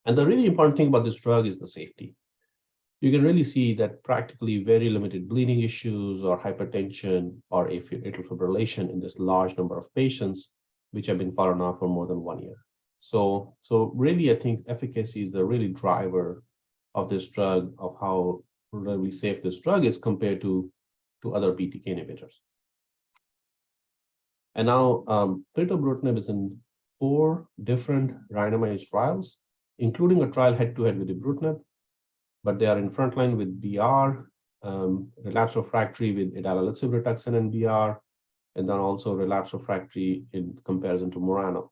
B: And the really important thing about this drug is the safety. You can really see that practically very limited bleeding issues or hypertension or atrial fibrillation in this large number of patients, which have been followed now for more than 1 year. So really, I think efficacy is the really driver of this drug, of how really safe this drug is compared to other BTK inhibitors. And now pirtobrutinib is in 4 different randomized trials, including a trial head-to-head with ibrutinib, but they are in frontline with BR, relapse refractory with idelalisib Rituxan and BR, and then also relapse refractory in comparison to Murano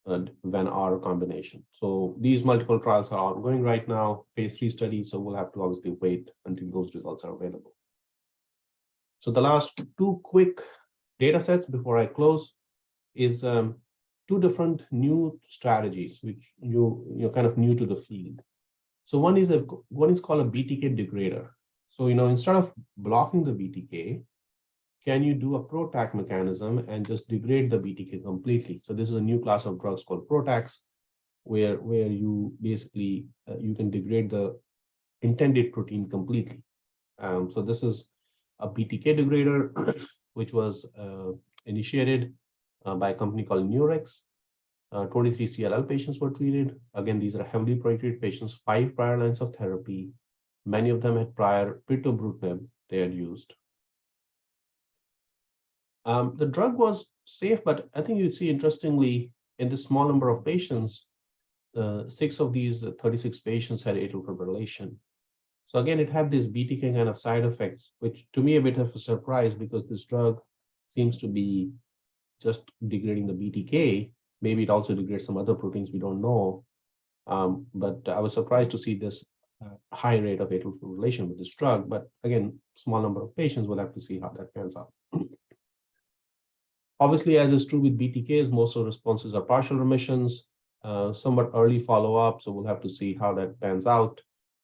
B: and Ven-R combination. So these multiple trials are ongoing right now, phase 3 studies, so we'll have to obviously wait until those results are available. So the last 2 quick data sets before I close is 2 different new strategies, which you're kind of new to the field. So one is called a BTK degrader. So instead of blocking the BTK, can you do a PROTAC mechanism and just degrade the BTK completely? So this is a new class of drugs called PROTACs, where you basically you can degrade the intended protein completely. So this is a BTK degrader, which was initiated by a company called Nurex. 23 CLL patients were treated. Again, these are heavily pretreated patients, 5 prior lines of therapy. Many of them had prior pirtobrutinib they had used. The drug was safe, but I think you see, interestingly, in this small number of patients, 6 of these 36 patients had atrial fibrillation. So again, it had these BTK kind of side effects, which to me a bit of a surprise, because this drug seems to be just degrading the BTK. Maybe it also degrades some other proteins, we don't know. But I was surprised to see this high rate of atrial fibrillation with this drug. But again, small number of patients, we'll have to see how that pans out. Obviously, as is true with BTKs, most of the responses are partial remissions, somewhat early follow-up, so we'll have to see how that pans out.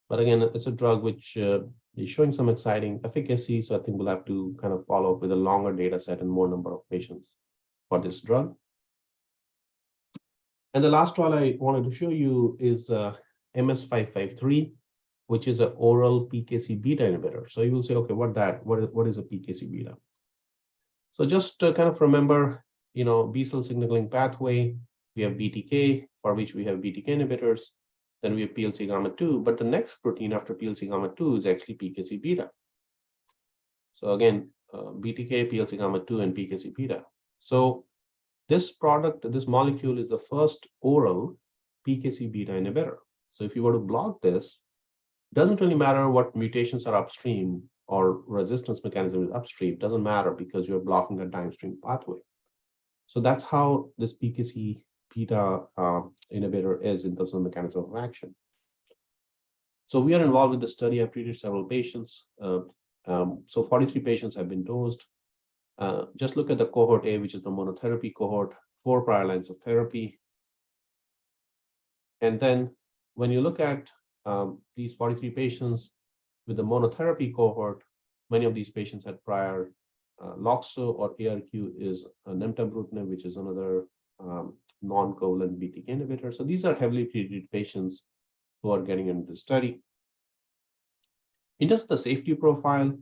B: But again, it's a drug which is showing some exciting efficacy, so I think we'll have to kind of follow up with a longer data set and more number of patients for this drug. And the last trial I wanted to show you is MS553, which is an oral PKC beta inhibitor. So you will say, okay, what is a PKC beta? So just kind of remember, B cell signaling pathway. We have BTK, for which we have BTK inhibitors. Then we have PLC gamma 2, but the next protein after PLC gamma 2 is actually PKC beta. So again, BTK, PLC gamma 2, and PKC beta. So This product, this molecule is the first oral PKC beta inhibitor. So if you were to block this, doesn't really matter what mutations are upstream or resistance mechanism is upstream, doesn't matter because you're blocking a downstream pathway. So that's how this PKC beta inhibitor is in terms of mechanism of action. So we are involved with the study. I've treated several patients. So 43 patients have been dosed. Just look at the cohort A, which is the monotherapy cohort, 4 prior lines of therapy. And then when you look at these 43 patients with the monotherapy cohort, many of these patients had prior LOXO or ARQ is nemtabrutinib, which is another non-covalent BTK inhibitor. So these are heavily treated patients who are getting into the study. In terms of the safety profile,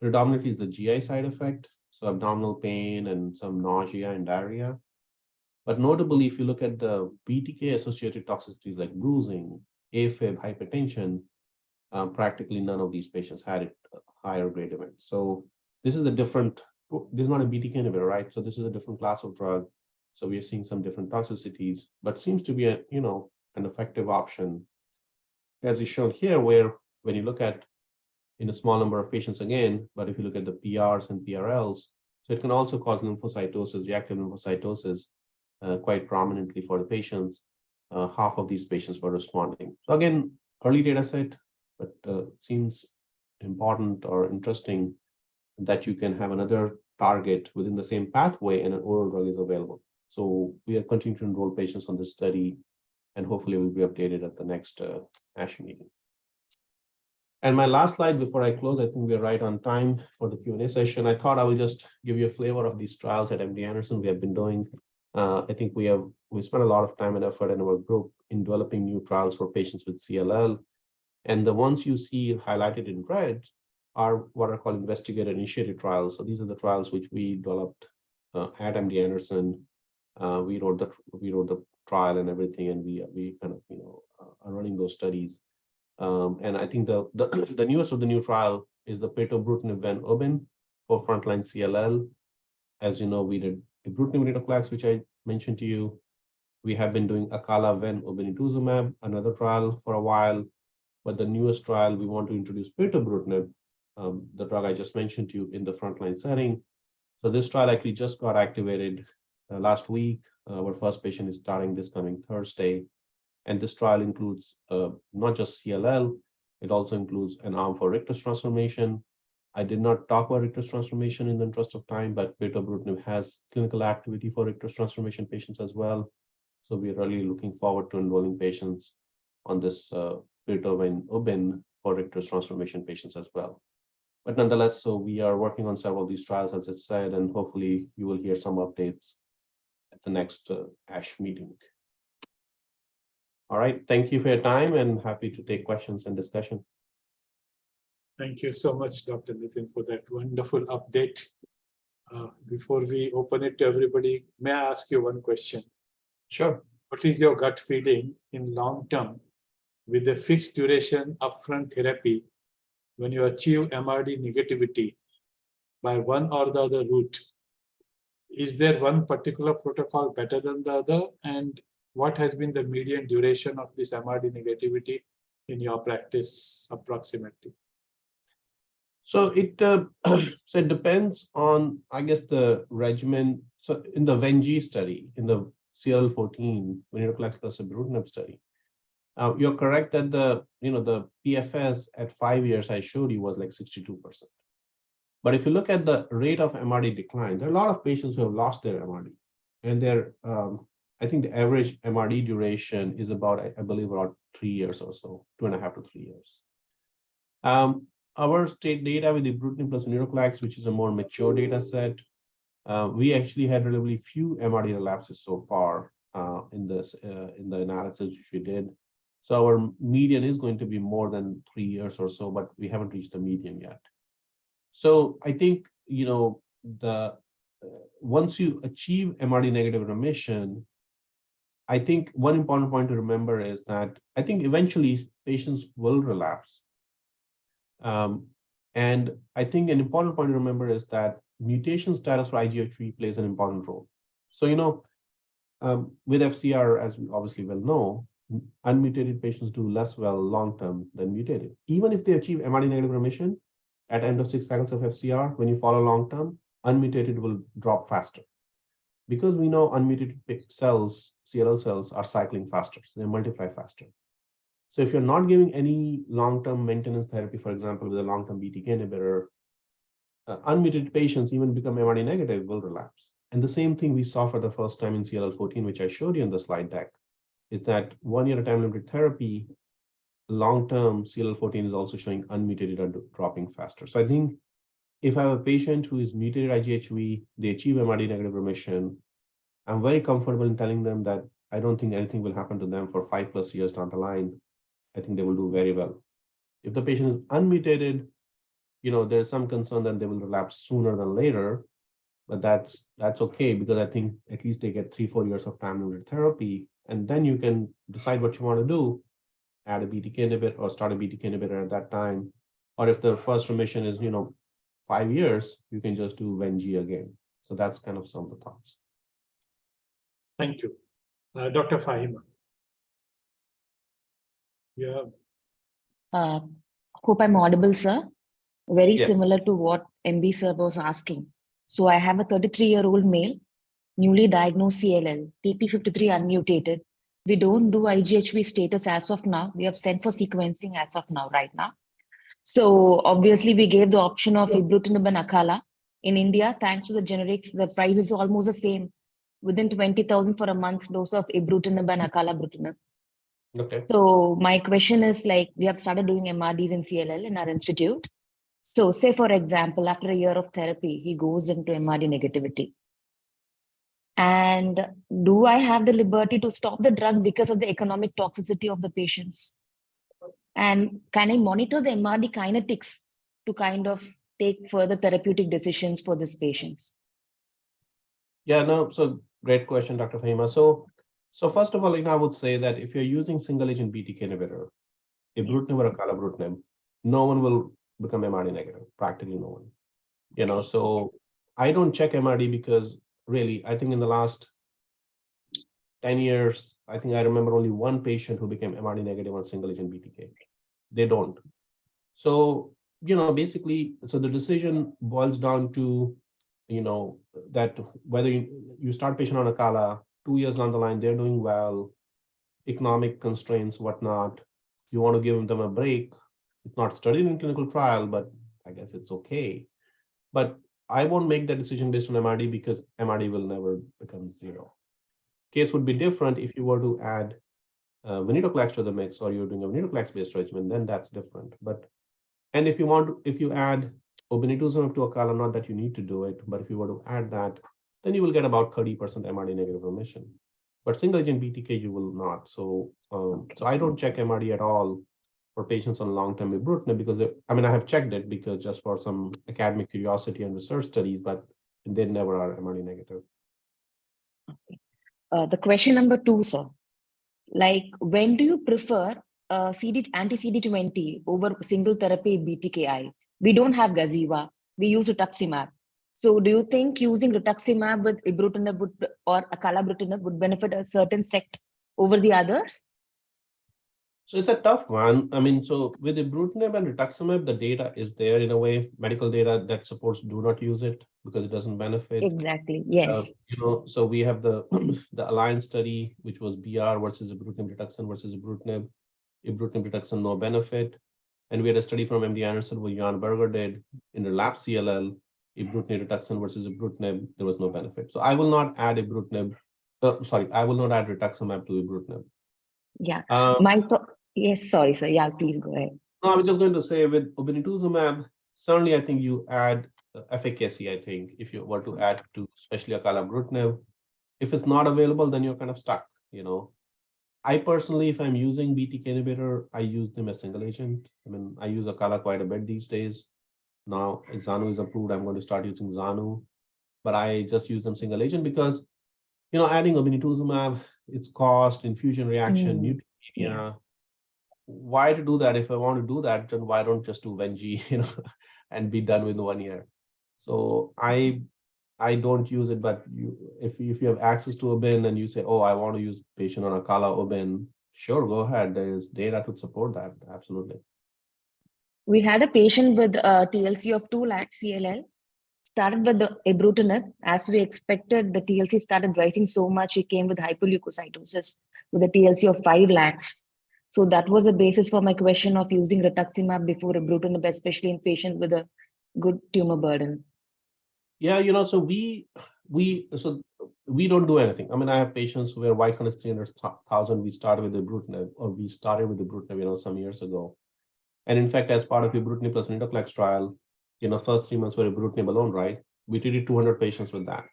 B: predominantly is the GI side effect, so abdominal pain and some nausea and diarrhea. But notably, if you look at the BTK-associated toxicities like bruising, AFib, hypertension, practically none of these patients had it higher grade event. So this is a different, this is not a BTK inhibitor, right? So this is a different class of drug. So we are seeing some different toxicities, but seems to be a, an effective option, as is shown here, where when you look at in a small number of patients again, but if you look at the PRs and PRLs, so it can also cause lymphocytosis, reactive lymphocytosis, quite prominently for the patients. Half of these patients were responding. So again, early data set, but seems important or interesting that you can have another target within the same pathway and an oral drug is available. So we are continuing to enroll patients on this study, and hopefully we'll be updated at the next ASH meeting. And my last slide before I close, I think we're right on time for the Q&A session. I thought I would just give you a flavor of these trials at MD Anderson we have been doing. I think we spent a lot of time and effort in our group in developing new trials for patients with CLL. And the ones you see highlighted in red are what are called investigator-initiated trials. So these are the trials which we developed at MD Anderson. We wrote the trial and everything, and we kind of are running those studies. And I think the newest of the new trial is the pirtobrutinib ven obin for frontline CLL. As you know, we did ibrutinib venetoclax, which I mentioned to you. We have been doing acala ven obinutuzumab, another trial for a while. But the newest trial, we want to introduce pirtobrutinib, the drug I just mentioned to you, in the frontline setting. So this trial actually just got activated last week. Our first patient is starting this coming Thursday. And this trial includes not just CLL, it also includes an arm for Richter's transformation. I did not talk about Richter's transformation in the interest of time, but pirtobrutinib has clinical activity for Richter's transformation patients as well. So we are really looking forward to enrolling patients on this pirto ven obin for Richter's transformation patients as well. But nonetheless, so we are working on several of these trials, as I said, and hopefully you will hear some updates at the next ASH meeting. All right, thank you for your time and happy to take questions and discussion.
A: Thank you so much, Dr. Nitin, for that wonderful update. Before we open it to everybody, may I ask you one question?
B: Sure.
A: What is your gut feeling in long term with a fixed duration upfront therapy when you achieve MRD negativity by one or the other route? Is there one particular protocol better than the other? And what has been the median duration of this MRD negativity in your practice approximately?
B: So it depends on, I guess, the regimen. So in the VENG study, in the CLL14 venetoclax plus ibrutinib study, you're correct that the PFS at 5 years I showed you was like 62%. But if you look at the rate of MRD decline, there are a lot of patients who have lost their MRD, and I think the average MRD duration is about, I believe, about 3 years or so, 2.5 to 3 years. Our state data with ibrutinib plus venetoclax, which is a more mature data set, we actually had relatively few MRD relapses so far in the analysis which we did. So our median is going to be more than 3 years or so, but we haven't reached the median yet. So I think once you achieve MRD negative remission, I think one important point to remember is that I think eventually patients will relapse. And I think an important point to remember is that mutation status for IGF3 plays an important role. So, with FCR, as we obviously well know, unmutated patients do less well long-term than mutated. Even if they achieve MRD negative remission at end of 6 cycles of FCR, when you follow long-term, unmutated will drop faster. Because we know unmutated cells, CLL cells, are cycling faster, so they multiply faster. So if you're not giving any long-term maintenance therapy, for example, with a long-term BTK inhibitor, unmutated patients even become MRD negative will relapse. And the same thing we saw for the first time in CLL14, which I showed you in the slide deck, is that 1 year time limited therapy, long-term CLL14 is also showing unmutated are dropping faster. So I think if I have a patient who is mutated IGHV, they achieve MRD negative remission, I'm very comfortable in telling them that I don't think anything will happen to them for 5+ years down the line. I think they will do very well. If the patient is unmutated, there's some concern that they will relapse sooner than later, but that's okay, because I think at least they get 3-4 years of time limited therapy, and then you can decide what you want to do, add a BTK inhibitor or start a BTK inhibitor at that time. Or if the first remission is, 5 years, you can just do VenG again. So that's kind of some of the thoughts.
A: Thank you. Dr. Fahima. Yeah.
C: Hope I'm audible, sir. Very
B: Yes.
C: similar to what MB sir was asking. So I have a 33-year-old male, newly diagnosed CLL, TP53 unmutated. We don't do IGHV status as of now. We have sent for sequencing as of now, right now. So obviously we gave the option of ibrutinib and Acala. In India, thanks to the generics, the price is almost the same, within 20,000 for a month dose of ibrutinib and acalabrutinib.
B: Okay.
C: So my question is, like, we have started doing MRDs in CLL in our institute. So say, for example, after a year of therapy, he goes into MRD negativity. And do I have the liberty to stop the drug because of the economic toxicity of the patients? And can I monitor the MRD kinetics to kind of take further therapeutic decisions for these patients?
B: Yeah, no, so great question, Dr. Fahima. So first of all, I would say that if you're using single agent BTK inhibitor, ibrutinib or acalabrutinib, no one will become MRD negative, practically no one. So I don't check MRD because really, I think in the last 10 years, I think I remember only one patient who became MRD negative on single agent BTK. They don't. So, basically, so the decision boils down to, that whether you start patient on Acala, 2 years down the line, they're doing well, economic constraints, whatnot. You want to give them a break. It's not studied in clinical trial, but I guess it's okay. But I won't make that decision based on MRD because MRD will never become zero. Case would be different if you were to add venetoclax to the mix, or you're doing a venetoclax-based regimen, then that's different. And if you add obinutuzumab to Acala, not that you need to do it, but if you were to add that, then you will get about 30% MRD negative remission. But single agent BTK, you will not. So, so I don't check MRD at all for patients on long-term ibrutinib because I have checked it because just for some academic curiosity and research studies, but they never are MRD negative.
C: Okay. The question number 2, sir. Like, when do you prefer anti-CD20 over single therapy BTKI? We don't have Gazyva. We use rituximab. So do you think using rituximab with ibrutinib or acalabrutinib would benefit a certain sect over the others?
B: So it's a tough one. So with ibrutinib and rituximab, the data is there in a way, medical data that supports do not use it because it doesn't benefit.
C: Exactly. Yes.
B: So we have the the Alliance study, which was BR versus ibrutinib rituximab versus ibrutinib rituximab, no benefit. And we had a study from MD Anderson where Jan Berger did in relapsed CLL, ibrutinib rituximab versus ibrutinib, there was no benefit. So I will not add ibrutinib. I will not add rituximab to ibrutinib.
C: Yeah. Yes, sorry, sir. Yeah, please go ahead.
B: No, I was just going to say with obinutuzumab, certainly I think you add efficacy, I think, if you were to add to especially acalabrutinib. If it's not available, then you're kind of stuck, I personally, if I'm using BTK inhibitor, I use them as single agent. I use Acala quite a bit these days. Now Xanu is approved, I'm going to start using Xanu, but I just use them single agent because, adding obinutuzumab, its cost, infusion reaction, neutropenia. Yeah. Why to do that? If I want to do that, then why don't just do VenG, and be done with 1 year? So I I don't use it, but if you have access to a bin and you say, oh, I want to use patient on Acala Obin, sure, go ahead. There is data to support that. Absolutely.
C: We had a patient with a TLC of 2 lakhs CLL, started with the ibrutinib. As we expected, the TLC started rising so much, it came with hyperleukocytosis with a TLC of 5 lakhs. So that was the basis for my question of using rituximab before ibrutinib, especially in patients with a good tumor burden.
B: Yeah, so we don't do anything. I mean, I have patients where white count is 300,000. We started with ibrutinib, or we started with ibrutinib, some years ago. And in fact, as part of ibrutinib plus venetoclax trial, first 3 months were ibrutinib alone, right? We treated 200 patients with that.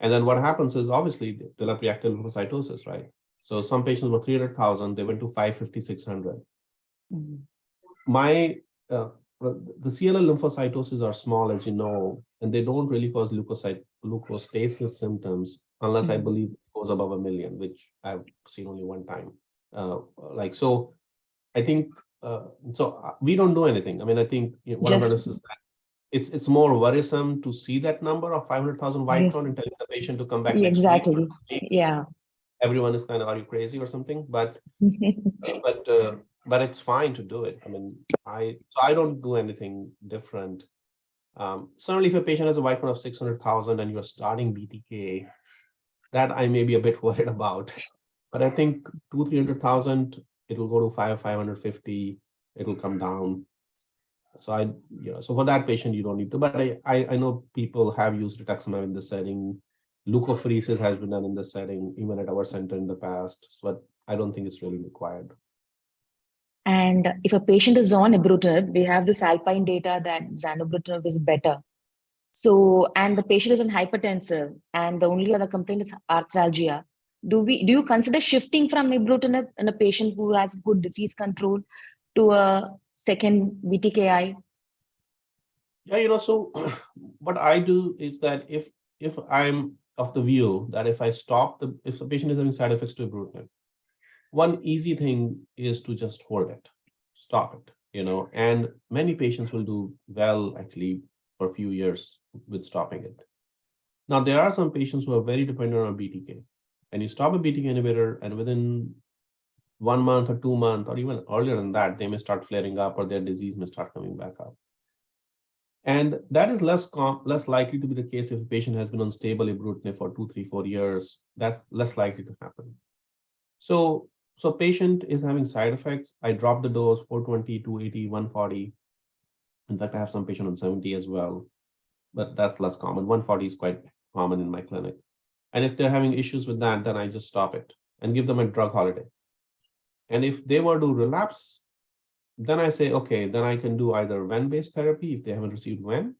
B: And then what happens is obviously they develop reactive lymphocytosis, right? So some patients were 300,000, they went to 550, 600. My the CLL lymphocytosis are small, as you know, and they don't really cause leukostasis symptoms unless I believe it goes above 1 million, which I've seen only one time. So I think we don't do anything. I mean, I think what I'm is that it's more worrisome to see that number of 500,000 white count and telling the patient to come back next week.
C: Yeah.
B: Everyone is kind of, are you crazy or something? But but it's fine to do it. I mean, I don't do anything different. Certainly, if a patient has a white count of 600,000 and you're starting BTK, that I may be a bit worried about. But I think 300,000, it will go to 550, it will come down. So so for that patient, you don't need to. But I know people have used rituximab in this setting. Leukapheresis has been done in this setting, even at our center in the past. But I don't think it's really required.
C: And if a patient is on ibrutinib, we have this alpine data that zanubrutinib is better. So, and the patient is in hypertensive, and the only other complaint is arthralgia. Do you consider shifting from ibrutinib in a patient who has good disease control to a second BTKI?
B: Yeah, so what I do is that if I'm of the view that if the patient is having side effects to ibrutinib, one easy thing is to just hold it, stop it, and many patients will do well actually for a few years with stopping it. Now, there are some patients who are very dependent on BTK, and you stop a BTK inhibitor, and within 1 month or 2 months, or even earlier than that, they may start flaring up or their disease may start coming back up. And that is less likely to be the case if a patient has been on stable ibrutinib for 2, 3, 4 years. That's less likely to happen. So patient is having side effects. I drop the dose 420, 280, 140. In fact, I have some patient on 70 as well, but that's less common. 140 is quite common in my clinic. And if they're having issues with that, then I just stop it and give them a drug holiday. And if they were to relapse, then I say, okay, then I can do either Ven-based therapy if they haven't received Ven,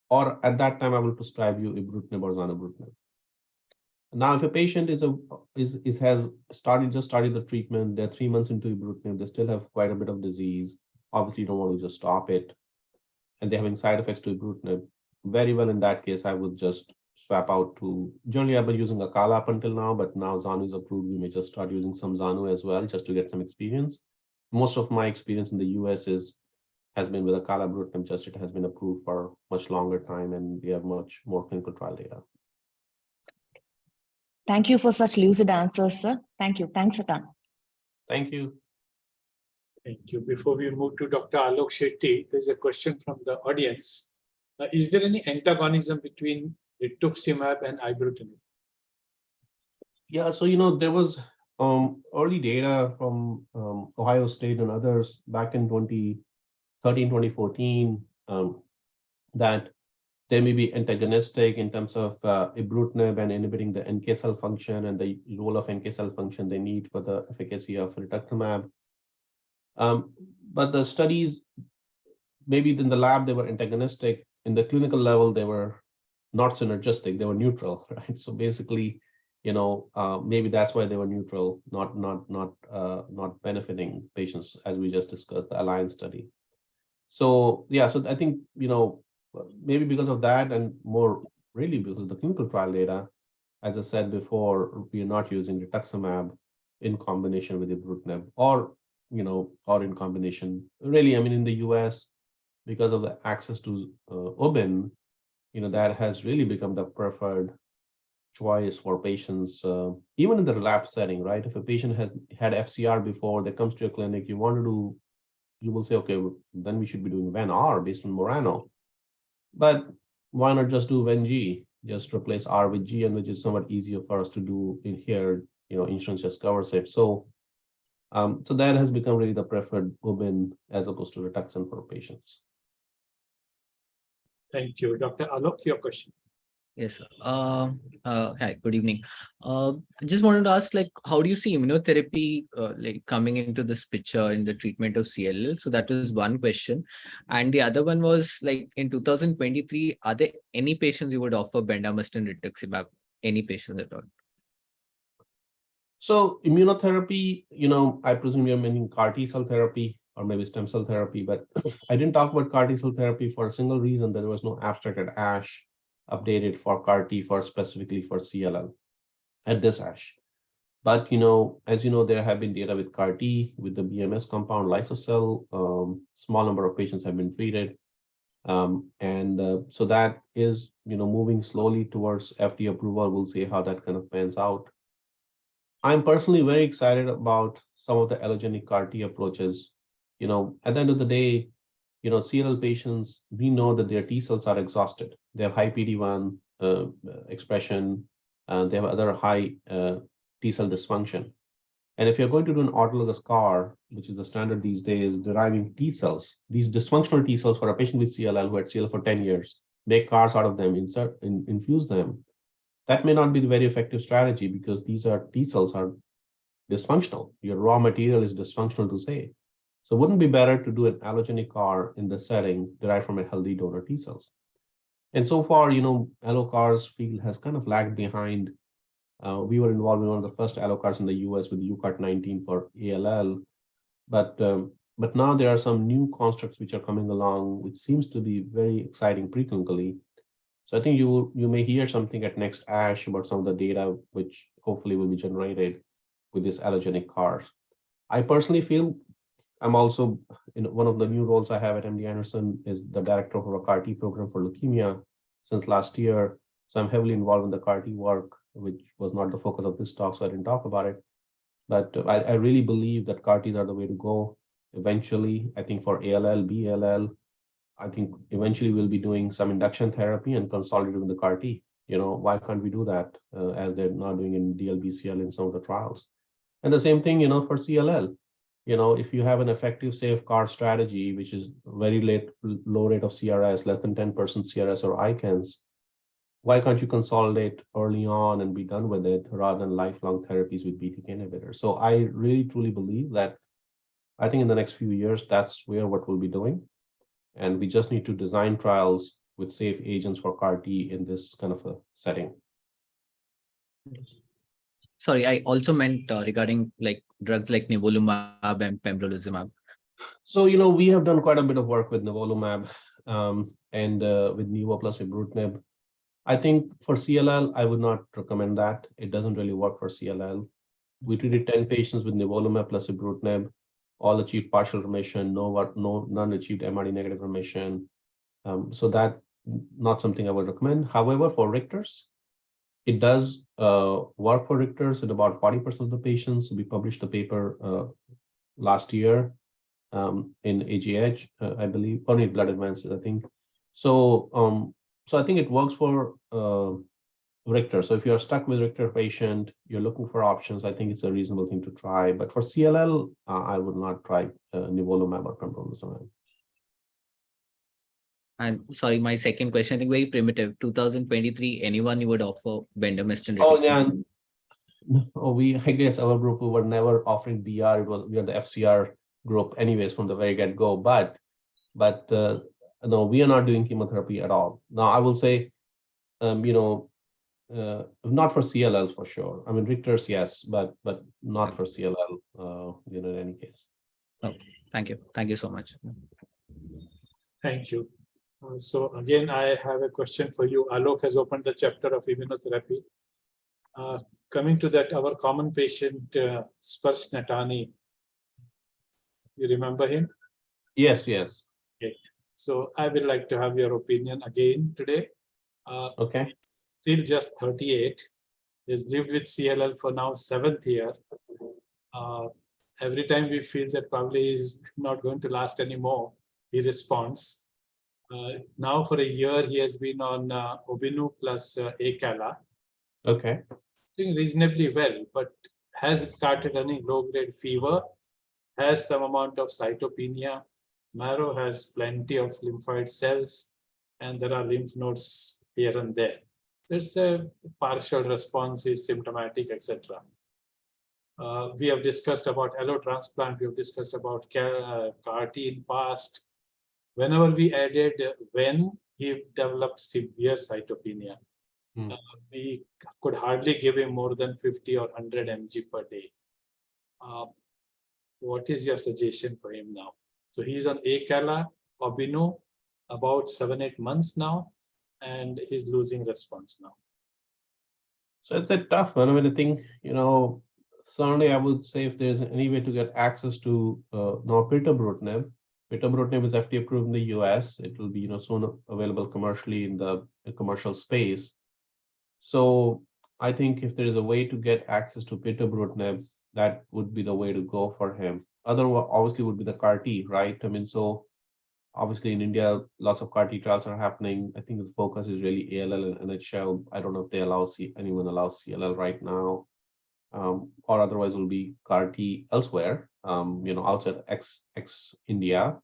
B: or at that time I will prescribe you ibrutinib or zanubrutinib. Now, if a patient has started the treatment, they're 3 months into ibrutinib, they still have quite a bit of disease. Obviously, you don't want to just stop it, and they're having side effects to ibrutinib. Very well, in that case, I would just swap out to. Generally, I've been using Acala up until now, but now Zanu is approved. We may just start using some Zanu as well, just to get some experience. Most of my experience in the US has been with Acala ibrutinib. Just it has been approved for much longer time, and we have much more clinical trial data.
C: Thank you for such lucid answers, sir. Thank you. Thanks, Atan.
B: Thank you.
A: Thank you. Before we move to Dr. Alok Shetty, there's a question from the audience. Is there any antagonism between rituximab and ibrutinib?
B: Yeah, so there was early data from Ohio State and others back in 2013, 2014 that they may be antagonistic in terms of ibrutinib and inhibiting the NK cell function and the role of NK cell function they need for the efficacy of rituximab. But the studies, maybe in the lab, they were antagonistic. In the clinical level, they were not synergistic, they were neutral, right? So basically, maybe that's why they were neutral, not benefiting patients, as we just discussed, the Alliance study. So yeah, so I think, maybe because of that, and more really because of the clinical trial data, as I said before, we are not using rituximab in combination with ibrutinib, or in combination. Really, I mean, in the US, because of the access to Obin, that has really become the preferred choice for patients, even in the relapse setting, right? If a patient has had FCR before, that comes to your clinic, you will say, okay, then we should be doing Ven-R based on Morano. But why not just do Ven-G? Just replace R with G, and which is somewhat easier for us to do in here. Insurance just covers it. So that has become really the preferred Ubin as opposed to Rituxan for patients.
A: Thank you. Dr. Alok, your question.
D: Yes, sir. Hi, good evening. Just wanted to ask, like, how do you see immunotherapy like coming into this picture in the treatment of CLL? So that was one question. And the other one was, like, in 2023, are there any patients you would offer bendamustine rituximab? Any patients at all?
B: So immunotherapy, I presume you're meaning CAR T cell therapy or maybe stem cell therapy, but I didn't talk about CAR T cell therapy for a single reason, that there was no abstract at ASH updated for CAR T specifically for CLL at this ASH. But as you know, there have been data with CAR T with the BMS compound Lysocell. Small number of patients have been treated, so that is moving slowly towards FDA approval. We'll see how that kind of pans out. I'm personally very excited about some of the allogeneic CAR T approaches. At the end of the day, CLL patients, we know that their T cells are exhausted. They have high PD-1 expression, and they have other high T cell dysfunction. And if you're going to do an autologous CAR, which is the standard these days, deriving T cells, these dysfunctional T cells for a patient with CLL who had CLL for 10 years, make CARs out of them, infuse them, that may not be the very effective strategy because these T cells are dysfunctional. Your raw material is dysfunctional to say. So wouldn't it be better to do an allogeneic CAR in the setting derived from a healthy donor T cells? And so far, allo CARs field has kind of lagged behind. We were involved in one of the first allo CARs in the US with UCART19 for ALL, but now there are some new constructs which are coming along, which seems to be very exciting preclinically. So I think you may hear something at next ASH about some of the data which hopefully will be generated with these allogeneic CARs. I personally feel I'm also, one of the new roles I have at MD Anderson is the director of a CAR T program for leukemia since last year. So I'm heavily involved in the CAR T work, which was not the focus of this talk, so I didn't talk about it. But I really believe that CAR Ts are the way to go. Eventually, I think for ALL, BLL, I think eventually we'll be doing some induction therapy and consolidating the CAR T. Why can't we do that as they're now doing in DLBCL in some of the trials? And the same thing, for CLL. If you have an effective safe CAR strategy, which is very low rate of CRS, less than 10% CRS or ICANS, why can't you consolidate early on and be done with it rather than lifelong therapies with BTK inhibitors? So I really truly believe that I think in the next few years, that's what we'll be doing. And we just need to design trials with safe agents for CAR T in this kind of a setting.
D: Sorry, I also meant regarding like drugs like nivolumab and pembrolizumab.
B: So, we have done quite a bit of work with nivolumab and with nivo plus ibrutinib. I think for CLL, I would not recommend that. It doesn't really work for CLL. We treated 10 patients with nivolumab plus ibrutinib, all achieved partial remission, none achieved MRD negative remission. So that not something I would recommend. However, for Richter's, it does work for Richter's in about 40% of the patients. We published a paper last year in AGH, I believe, or in Blood Advances, I think. So I think it works for Richter. So if you're stuck with Richter patient, you're looking for options, I think it's a reasonable thing to try. But for CLL, I would not try nivolumab or pembrolizumab.
D: And sorry, my second question, I think very primitive. 2023, anyone you would offer bendamustine?
B: Oh, yeah. No, I guess our group, we were never offering BR. We are the FCR group anyways from the very get-go. But no, we are not doing chemotherapy at all. Now, I will say, not for CLLs for sure. I mean, Richter's, yes, but not for CLL, in any case.
D: Okay, thank you. Thank you so much.
A: Thank you. So again, I have a question for you. Alok has opened the chapter of immunotherapy. Coming to that, our common patient, Spurs Natani, you remember him?
B: Yes.
A: Okay. So I would like to have your opinion again today.
B: Okay.
A: Still just 38. He's lived with CLL for now 7th year. Every time we feel that probably he's not going to last anymore, he responds. Now for a year, he has been on Obinu plus Acala.
B: Okay.
A: Doing reasonably well, but has started running low-grade fever, has some amount of cytopenia. Marrow has plenty of lymphoid cells, and there are lymph nodes here and there. There's a partial response, is symptomatic, etc. We have discussed about allotransplant. We have discussed about CAR-T in past. Whenever we added when he developed severe cytopenia, we could hardly give him more than 50 or 100 mg per day. What is your suggestion for him now? So he's on Acala, Obinu, about 7-8 months now, and he's losing response now.
B: So it's a tough one. I mean, I think, certainly I would say if there's any way to get access to now pirtobrutinib. Pirtobrutinib is FDA approved in the US. It will be, soon available commercially in the commercial space. So I think if there is a way to get access to pirtobrutinib, that would be the way to go for him. Otherwise, obviously, would be the CAR-T, right? I mean, so obviously in India, lots of CAR-T trials are happening. I think the focus is really ALL and NHL. I don't know if they anyone allows CLL right now, or otherwise will be CAR-T elsewhere, outside ex-India.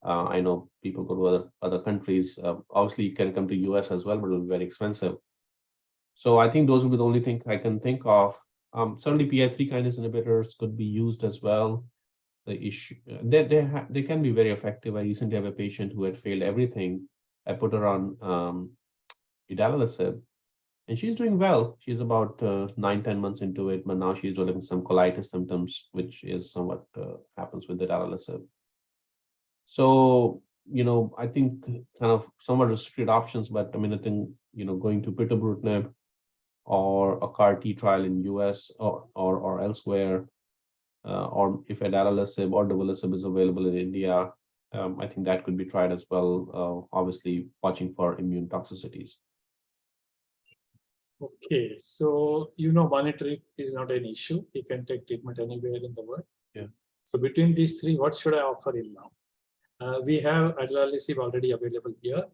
B: I know people go to other countries. Obviously, you can come to US as well, but it will be very expensive. So I think those will be the only thing I can think of. Certainly, PI3 kinase inhibitors could be used as well. The issue they can be very effective. I recently have a patient who had failed everything. I put her on idelalisib, and she's doing well. She's about 9-10 months into it, but now she's developing some colitis symptoms, which is somewhat happens with idelalisib. So I think kind of somewhat restricted options, but I mean I think going to pirtobrutinib or a CAR-T trial in US or elsewhere. Or if adalasib or duvelisib is available in India, I think that could be tried as well, obviously watching for immune toxicities.
A: Okay, so monitoring is not an issue. He can take treatment anywhere in the world.
B: Yeah.
A: So between these three, what should I offer him now? We have adalasib already available here.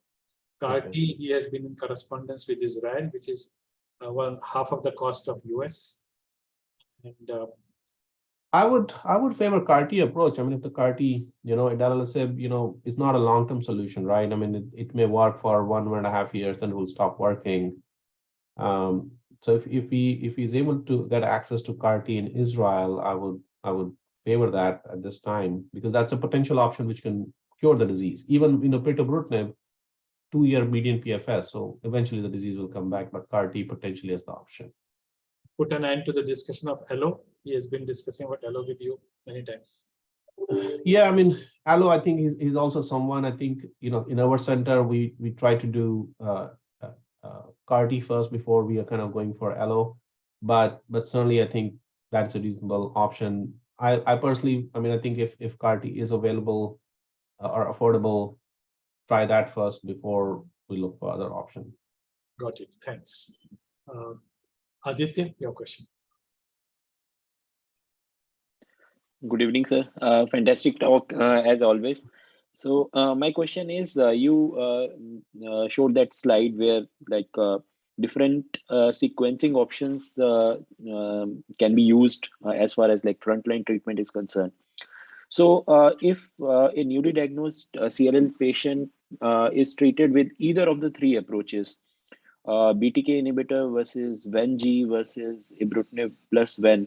A: CAR-T,
B: Okay.
A: he has been in correspondence with Israel, which is half of the cost of US. And
B: I would favor CAR-T approach. I mean, if the CAR-T, idelalisib, is not a long-term solution, right? I mean, it may work for 1.5 years, then it will stop working. So if he's able to get access to CAR-T in Israel, I would favor that at this time, because that's a potential option which can cure the disease. Even pirtobrutinib, 2-year median PFS, so eventually the disease will come back, but CAR-T potentially is the option.
A: Put an end to the discussion of allo. He has been discussing about allo with you many times.
B: Yeah, I mean, allo, I think he's also someone, I think, in our center, we try to do CAR-T first before we are kind of going for allo, but certainly I think that's a reasonable option. I personally, I mean, I think if CAR-T is available or affordable, try that first before we look for other options.
A: Got it. Thanks. Aditya, your question.
E: Good evening, sir. Fantastic talk as always. So my question is, you showed that slide where different sequencing options can be used as far as frontline treatment is concerned. So if a newly diagnosed CLL patient is treated with either of the three approaches, BTK inhibitor versus Ven-G versus ibrutinib plus Ven,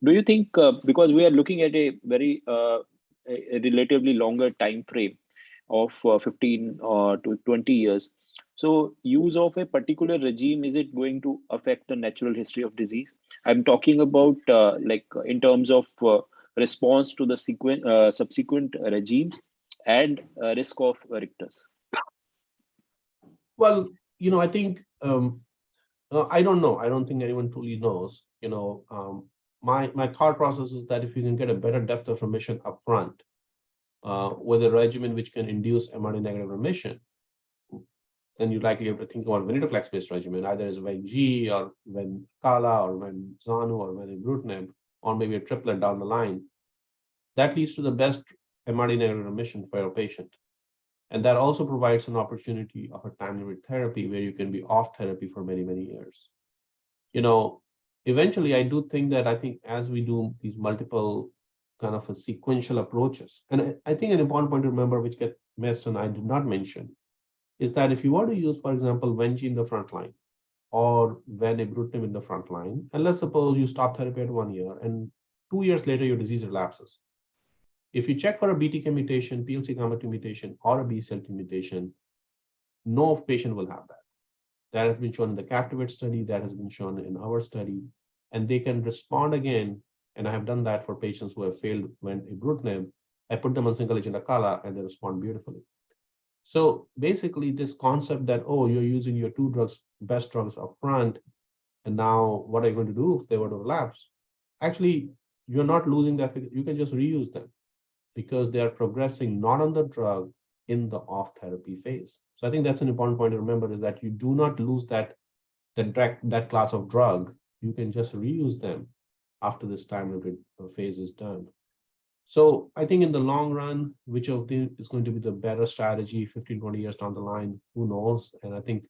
E: do you think, because we are looking at a very a relatively longer time frame of 15 to 20 years, so use of a particular regime, is it going to affect the natural history of disease? I'm talking about in terms of response to the subsequent regimes and risk of rectus.
B: Well, I think I don't know. I don't think anyone truly knows. My thought process is that if you can get a better depth of remission upfront with a regimen which can induce MRD negative remission, then you likely have to think about venetoclax-based regimen, either as Ven-G or Ven-Cala or Ven-Zanu or Ven-Ibrutinib, or maybe a triplet down the line. That leads to the best MRD negative remission for your patient. And that also provides an opportunity of a time-limited therapy where you can be off therapy for many, many years. Eventually, I do think that as we do these multiple kind of a sequential approaches, and I think an important point to remember, which gets missed and I did not mention, is that if you want to use, for example, Ven-G in the front line or Ven-Ibrutinib in the front line, and let's suppose you stop therapy at 1 year and 2 years later your disease relapses. If you check for a BTK mutation, PLC-gamma2 mutation, or a BCL2 mutation, no patient will have that. That has been shown in the Captivate study, that has been shown in our study, and they can respond again. And I have done that for patients who have failed Ven-Ibrutinib. I put them on single agent Acala and they respond beautifully. So basically this concept that, oh, you're using your two drugs, best drugs up front, and now what are you going to do if they were to relapse? Actually, you're not losing that. You can just reuse them because they are progressing not on the drug in the off therapy phase. So I think that's an important point to remember, is that you do not lose that class of drug. You can just reuse them after this time-limited phase is done. So I think in the long run, which of these is going to be the better strategy 15, 20 years down the line, who knows? And I think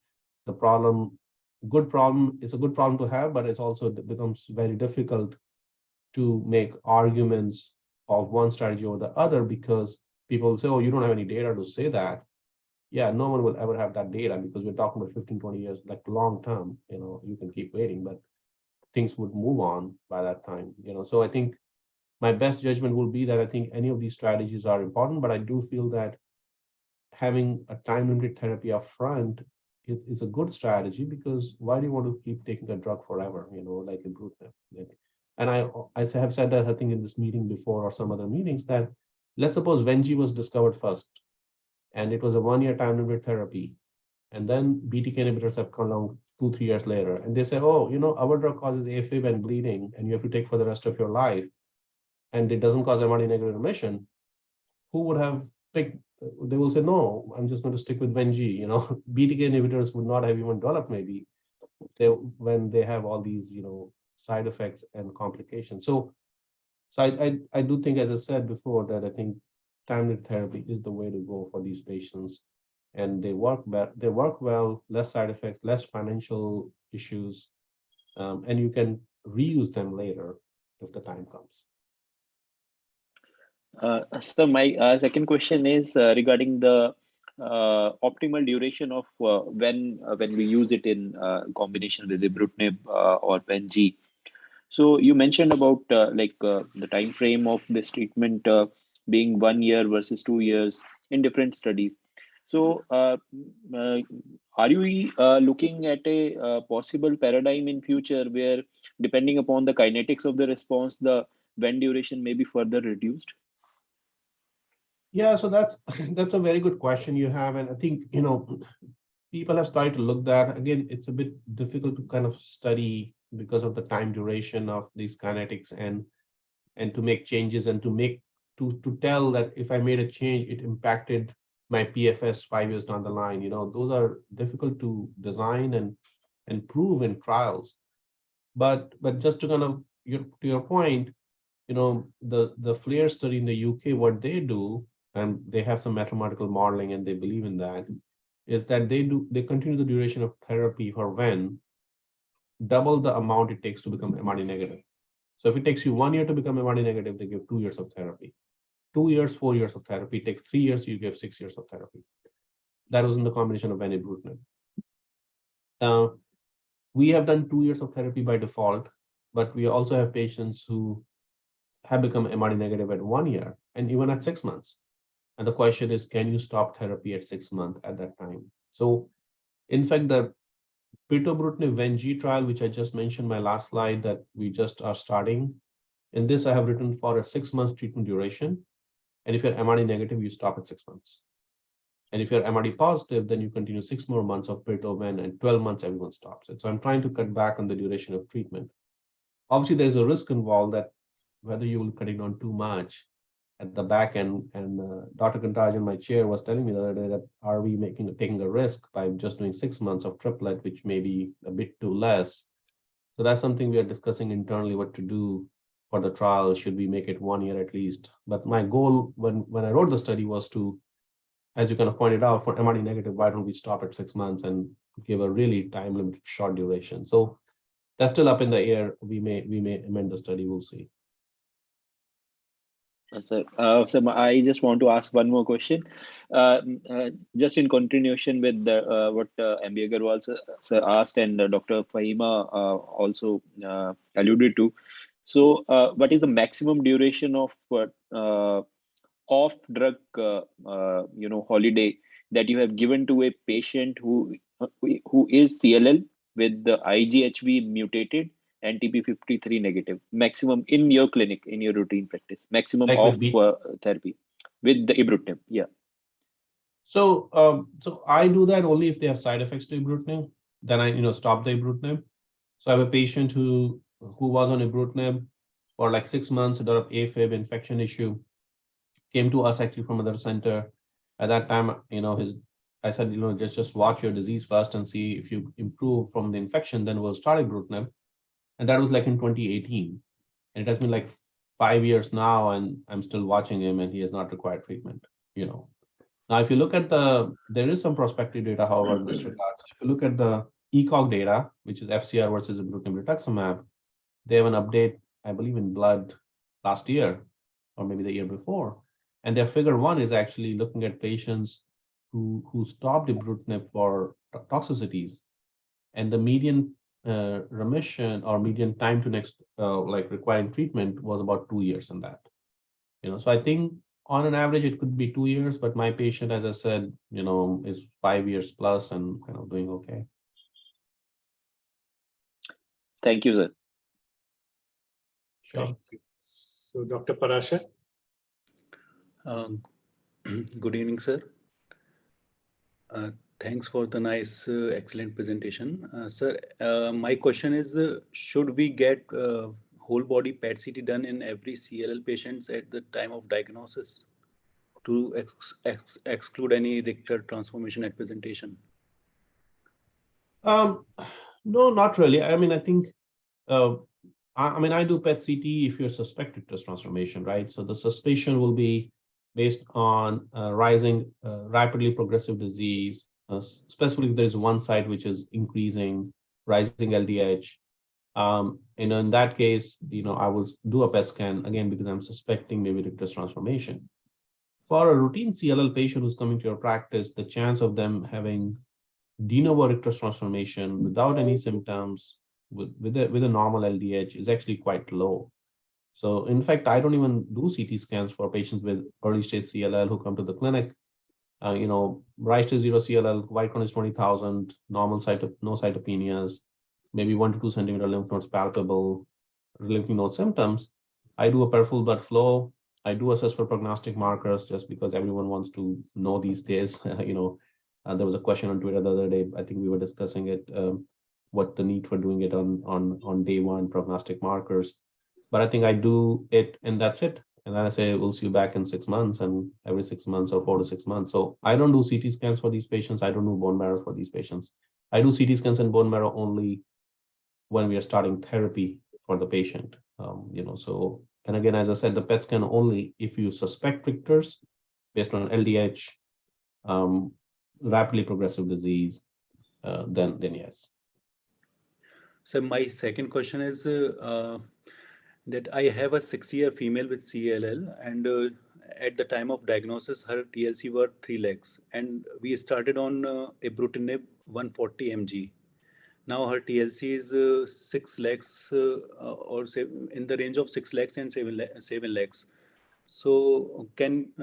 B: the problem, it's a good problem to have, but it's also becomes very difficult to make arguments of one strategy over the other, because people say, oh, you don't have any data to say that. Yeah, no one will ever have that data because we're talking about 15, 20 years, like long term, you can keep waiting, but things would move on by that time, So I think my best judgment will be that I think any of these strategies are important, but I do feel that having a time-limited therapy up front is a good strategy, because why do you want to keep taking a drug forever, like Ibrutinib? And I have said that, I think, in this meeting before or some other meetings, that let's suppose Ven-G was discovered first, and it was a 1-year time-limited therapy, and then BTK inhibitors have come along 2-3 years later, and they say, oh, our drug causes AFib and bleeding, and you have to take for the rest of your life, and it doesn't cause MRD negative remission. Who would have picked? They will say, no, I'm just going to stick with Ven-G. BTK inhibitors would not have even developed maybe when they have all these, side effects and complications. So I do think, as I said before, that I think time-limited therapy is the way to go for these patients, and they work well, less side effects, less financial issues, and you can reuse them later if the time comes.
E: So my second question is regarding the optimal duration of when we use it in combination with Ibrutinib or Ven-G. So you mentioned about the time frame of this treatment being 1 year versus 2 years in different studies. So are you looking at a possible paradigm in future where, depending upon the kinetics of the response, the Ven duration may be further reduced?
B: Yeah, so that's a very good question you have, and I think people have started to look that. Again, it's a bit difficult to kind of study because of the time duration of these kinetics, and to make changes and to tell that if I made a change, it impacted my PFS 5 years down the line. Those are difficult to design and prove in trials. But just to kind of to your point, the FLAIR study in the UK, what they do, and they have some mathematical modeling and they believe in that, is that they continue the duration of therapy for Ven double the amount it takes to become MRD negative. So if it takes you 1 year to become MRD negative, they give 2 years of therapy. 2 years, 4 years of therapy. It takes 3 years, you give 6 years of therapy. That was in the combination of Ven-Ibrutinib. We have done 2 years of therapy by default, but we also have patients who have become MRD negative at 1 year and even at 6 months. And the question is, can you stop therapy at 6 months at that time? So in fact, the Pirtobrutinib Ven-G trial, which I just mentioned my last slide, that we just are starting. In this, I have written for a 6 month treatment duration. And if you're MRD negative, you stop at 6 months. And if you're MRD positive, then you continue 6 more months of Pirto-Ven, and 12 months, everyone stops it. So I'm trying to cut back on the duration of treatment. Obviously, there's a risk involved that whether you will cut it down too much, at the back end, and Dr. Kantaraj in my chair was telling me the other day that are we taking a risk by just doing 6 months of triplet, which may be a bit too less. So that's something we are discussing internally what to do for the trial. Should we make it 1 year at least? But my goal when I wrote the study was to, as you kind of pointed out, for MRD negative, why don't we stop at 6 months and give a really time limited short duration? So that's still up in the air. We may amend the study. We'll see.
E: Sir, I just want to ask one more question. Just in continuation with what MB Agarwal sir asked and Dr. Fahima also alluded to. So, what is the maximum duration of off-drug, holiday that you have given to a patient who is CLL with the IGHV mutated and TP53 negative, maximum in your clinic, in your routine practice, maximum
B: Like
E: of
B: with
E: therapy with the ibrutinib? Yeah.
B: So, so I do that only if they have side effects to ibrutinib. Then I, stop the ibrutinib. So I have a patient who was on ibrutinib for like 6 months, developed AFib infection issue, came to us actually from another center. At that time, I said, just watch your disease first and see if you improve from the infection, then we'll start ibrutinib. And that was like in 2018. And it has been like 5 years now, and I'm still watching him, and he has not required treatment. Now, if you look at there is some prospective data, however, in this regard. So if you look at the ECOG data, which is FCR versus ibrutinib rituximab, they have an update, I believe, in Blood last year, or maybe the year before. And their figure 1 is actually looking at patients who stopped ibrutinib for toxicities, and the median remission or median time to next requiring treatment was about 2 years in that. So I think on an average it could be 2 years, but my patient, as I said, is 5 years plus and doing okay.
E: Thank you, sir.
B: Sure.
A: Thank you. So, Dr. Parashar.
F: Good evening, sir. Thanks for the nice, excellent presentation. Sir, my question is, should we get whole body PET-CT done in every CLL patients at the time of diagnosis to exclude any Richter transformation at presentation?
B: No, not really. I mean, I think, I do PET-CT if you're suspected Richter transformation, right? So the suspicion will be based on rising, rapidly progressive disease, especially if there's one site which is increasing, rising LDH. In that case, I will do a PET scan again because I'm suspecting maybe Richter transformation. For a routine CLL patient who's coming to your practice, the chance of them having de novo Richter transformation without any symptoms with a normal LDH is actually quite low. So in fact, I don't even do CT scans for patients with early stage CLL who come to the clinic. Rise to 0 CLL, white count is 20,000, normal no cytopenias, maybe 1 to 2 centimeter lymph nodes palpable, lymph node symptoms. I do a peripheral blood flow. I do assess for prognostic markers just because everyone wants to know these days. There was a question on Twitter the other day. I think we were discussing it, what the need for doing it on day 1 prognostic markers. But I think I do it and that's it. And then I say, we'll see you back in 6 months, and every 6 months or 4 to 6 months. So I don't do CT scans for these patients. I don't do bone marrow for these patients. I do CT scans and bone marrow only when we are starting therapy for the patient. So, and again, as I said, the PET scan only if you suspect Richters based on LDH, rapidly progressive disease, then yes.
F: So my second question is that I have a 60-year female with CLL, and at the time of diagnosis, her TLC were 3 legs, and we started on ibrutinib 140 mg. Now her TLC is 6 legs, or say in the range of 6 legs and 7 legs. So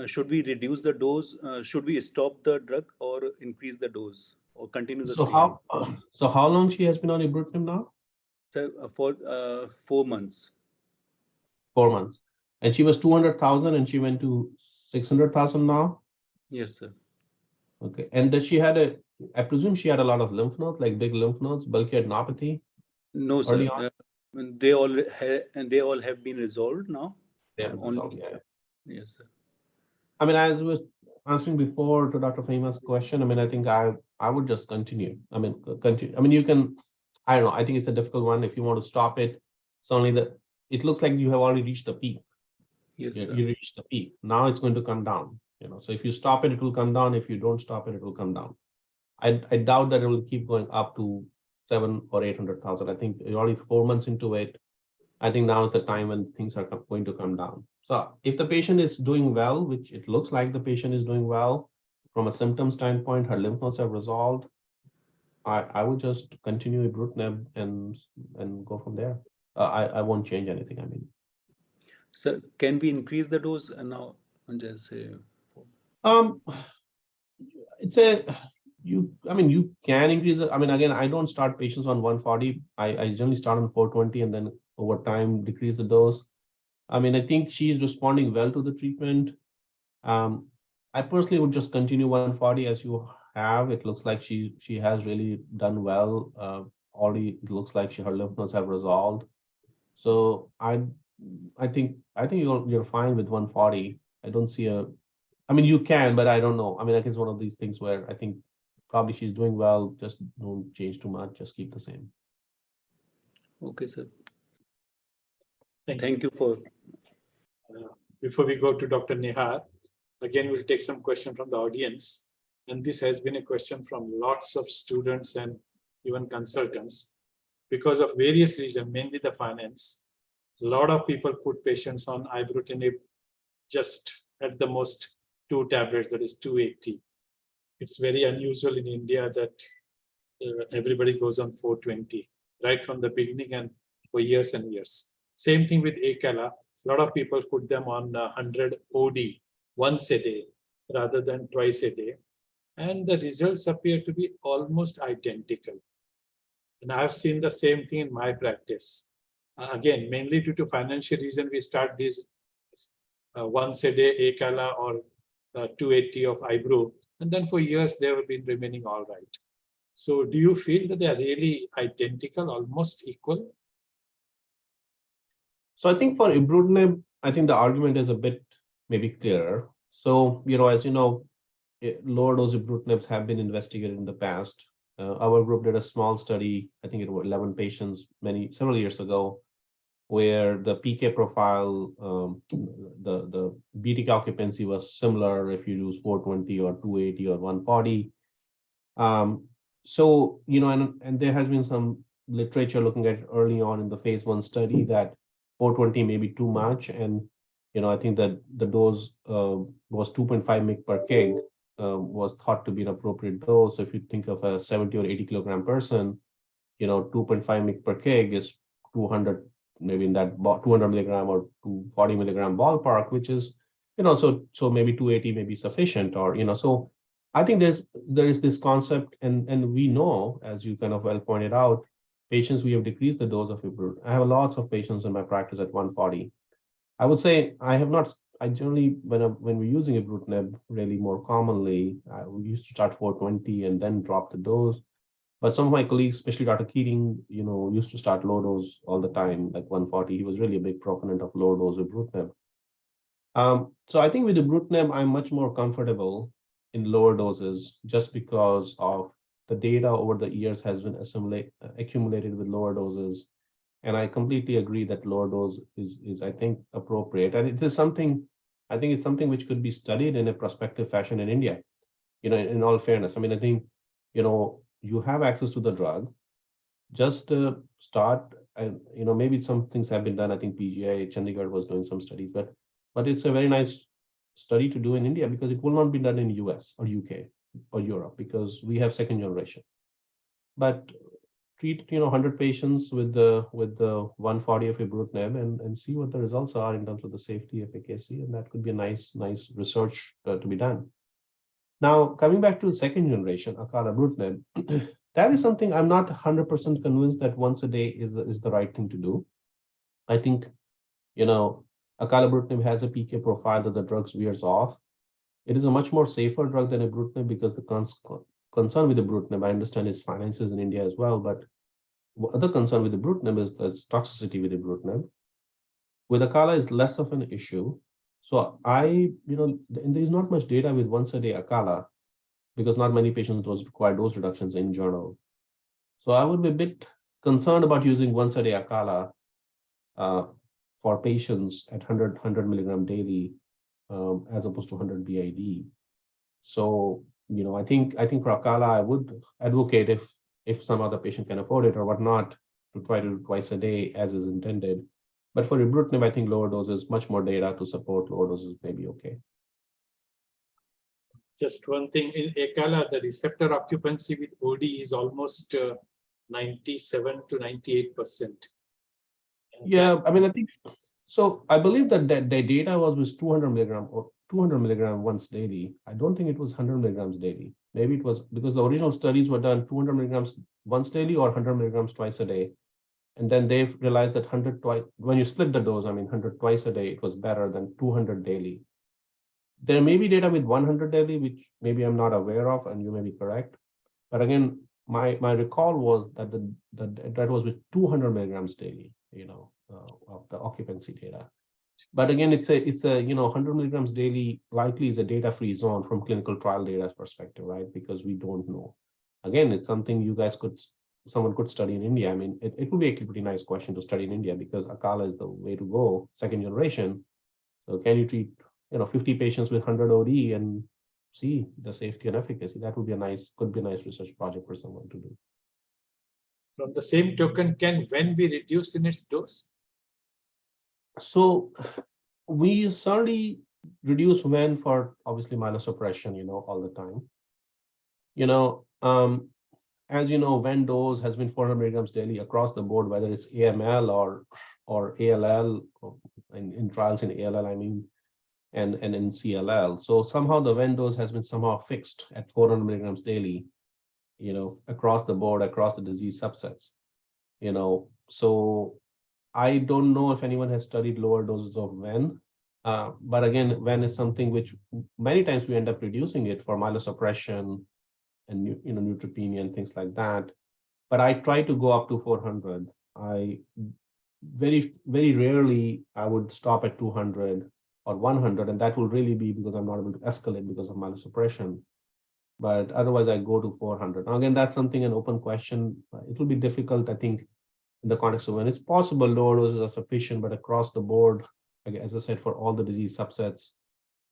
F: should we reduce the dose? Should we stop the drug or increase the dose or continue the steroid?
B: So how long she has been on ibrutinib now?
F: So for 4 months.
B: 4 months. And she was 200,000 and she went to 600,000 now?
F: Yes, sir.
B: Okay. And does she I presume she had a lot of lymph nodes, like big lymph nodes, bulky adenopathy?
F: No, sir. They all have been resolved now.
B: They have resolved, yeah.
F: Yes, sir.
B: I mean, as I was answering before to Dr. Fahima's question, I mean, I think I would just continue. I mean, continue. I mean, you can, I don't know. I think it's a difficult one. If you want to stop it, it's only that it looks like you have already reached the peak.
F: Yes, sir.
B: You reached the peak. Now it's going to come down. So if you stop it, it will come down. If you don't stop it, it will come down. I doubt that it will keep going up to 700,000 or 800,000. I think you're only 4 months into it. I think now is the time when things are going to come down. So if the patient is doing well, which it looks like the patient is doing well, from a symptom standpoint, her lymph nodes have resolved, I would just continue ibrutinib and go from there. I won't change anything. I mean,
F: Sir, can we increase the dose now? Just say,
B: um, it's a I mean, you can increase it. I mean, again, I don't start patients on 140. I generally start on 420 and then over time decrease the dose. I mean, I think she's responding well to the treatment. I personally would just continue 140 as you have. It looks like she has really done well. Already it looks like her lymph nodes have resolved. So I think you're fine with 140. I don't see I mean, you can, but I don't know. I mean, like it's one of these things where I think probably she's doing well. Just don't change too much. Just keep the same.
F: okay, sir.
A: Thank
F: Thank you for.
A: Before we go to Dr. Nihar, again, we'll take some question from the audience. And this has been a question from lots of students and even consultants. Because of various reasons, mainly the finance, a lot of people put patients on ibrutinib just at the most 2 tablets, that is 280. It's very unusual in India that everybody goes on 420 right from the beginning and for years and years. Same thing with Acala. A lot of people put them on 100 OD once a day rather than twice a day. And the results appear to be almost identical. And I've seen the same thing in my practice. Again, mainly due to financial reason, we start these once a day Acala or 280 of Ibru. And then for years, they have been remaining all right. So do you feel that they are really identical, almost equal?
B: So I think for ibrutinib, I think the argument is a bit maybe clearer. So, as you know, lower dose ibrutinibs have been investigated in the past. Our group did a small study, I think it was 11 patients several years ago, where the PK profile, the BTK occupancy was similar if you use 420 or 280 or 140. So, and there has been some literature looking at early on in the phase 1 study that 420 may be too much. And, I think that the dose was 2.5 mg per kg was thought to be an appropriate dose. So if you think of a 70 or 80 kilogram person, 2.5 mg per kg is 200, maybe in that 200 milligram or 240 milligram ballpark, which is, so maybe 280 may be sufficient, or, so I think there is this concept, and we know, as you kind of well pointed out, patients, we have decreased the dose of ibrutinib. I have lots of patients in my practice at 140. I would say I generally, when we're using ibrutinib really more commonly, we used to start 420 and then drop the dose. But some of my colleagues, especially Dr. Keating, used to start low dose all the time, like 140. He was really a big proponent of low dose ibrutinib. So I think with ibrutinib, I'm much more comfortable in lower doses just because of the data over the years has been accumulated with lower doses. And I completely agree that lower dose is I think, appropriate. And it is something, I think it's something which could be studied in a prospective fashion in India, in all fairness. I mean, I think, you have access to the drug, just start, and, maybe some things have been done. I think PGI, Chandigarh was doing some studies, but it's a very nice study to do in India because it will not be done in US or UK or Europe because we have second generation. But treat 100 patients with the 140 of ibrutinib and see what the results are in terms of the safety, efficacy, and that could be a nice research to be done. Now, coming back to the second generation, acalabrutinib, that is something I'm not 100% convinced that once a day is the right thing to do. I think, acalabrutinib has a PK profile that the drug veers off. It is a much more safer drug than ibrutinib because the concern with ibrutinib, I understand, is finances in India as well, but other concern with ibrutinib is the toxicity with ibrutinib. With acala is less of an issue. So there's not much data with once a day Akala because not many patients require dose reductions in journal. So I would be a bit concerned about using once a day Akala for patients at 100 milligram daily as opposed to 100 BID. So, I think for Akala, I would advocate if some other patient can afford it or whatnot to try to do twice a day as is intended. But for ibrutinib, I think lower doses, much more data to support lower doses may be okay.
A: Just one thing, in Akala, the receptor occupancy with OD is almost 97 to 98%.
B: Yeah, I mean, I think so. I believe that the data was with 200 milligram or 200 milligram once daily. I don't think it was 100 milligrams daily. Maybe it was because the original studies were done 200 milligrams once daily or 100 milligrams twice a day. And then they've realized that 100 twice, when you split the dose, 100 twice a day, it was better than 200 daily. There may be data with 100 daily, which maybe I'm not aware of, and you may be correct. But again, my recall was that that was with 200 milligrams daily, of the occupancy data. But again, it's a 100 milligrams daily likely is a data-free zone from clinical trial data perspective, right? Because we don't know. Again, it's something someone could study in India. I mean, it would be a pretty nice question to study in India because Akala is the way to go, second generation. So can you treat 50 patients with 100 OD and see the safety and efficacy? That would be could be a nice research project for someone to do.
A: From the same token, can Ven be reduced in its dose?
B: So we certainly reduce Ven for obviously myelosuppression, all the time. As you know, Ven dose has been 400 milligrams daily across the board, whether it's AML or ALL, or in trials in ALL, and in CLL. So somehow the Ven dose has been somehow fixed at 400 milligrams daily, across the board, across the disease subsets. So I don't know if anyone has studied lower doses of Ven, but again, Ven is something which many times we end up reducing it for myelosuppression and neutropenia and things like that. But I try to go up to 400. I very, very rarely I would stop at 200 or 100, and that will really be because I'm not able to escalate because of myelosuppression. But otherwise, I go to 400. Now, again, that's something an open question. It will be difficult, I think, in the context of when it's possible, lower doses are sufficient, but across the board, as I said, for all the disease subsets,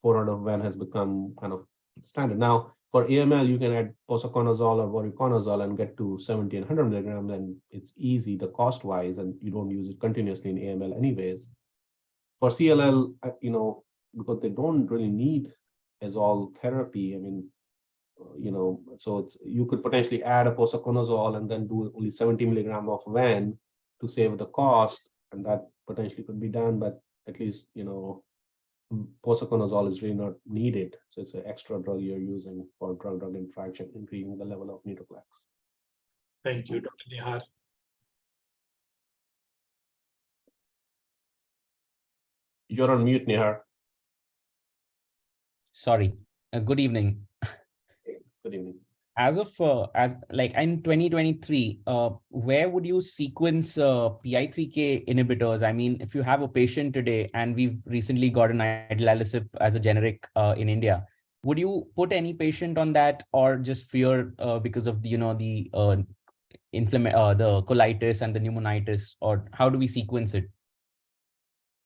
B: 400 Ven has become kind of standard. Now, for AML, you can add posaconazole or voriconazole and get to 70 and 100 milligrams, and it's easy, the cost-wise, and you don't use it continuously in AML anyways. For CLL, because they don't really need azole therapy, so you could potentially add a posaconazole and then do only 70 milligram of Ven to save the cost, and that potentially could be done, but at least, posaconazole is really not needed. So it's an extra drug you're using for drug-drug interaction, increasing the level of neutroplex.
A: Thank you, Dr. Nihar.
B: You're on mute, Nihar.
G: Sorry. Good evening.
B: Good evening.
G: As like in 2023, where would you sequence PI3K inhibitors? I mean, if you have a patient today, and we've recently got an idelalisib as a generic in India, would you put any patient on that, or just fear because of the the colitis and the pneumonitis, or how do we sequence it?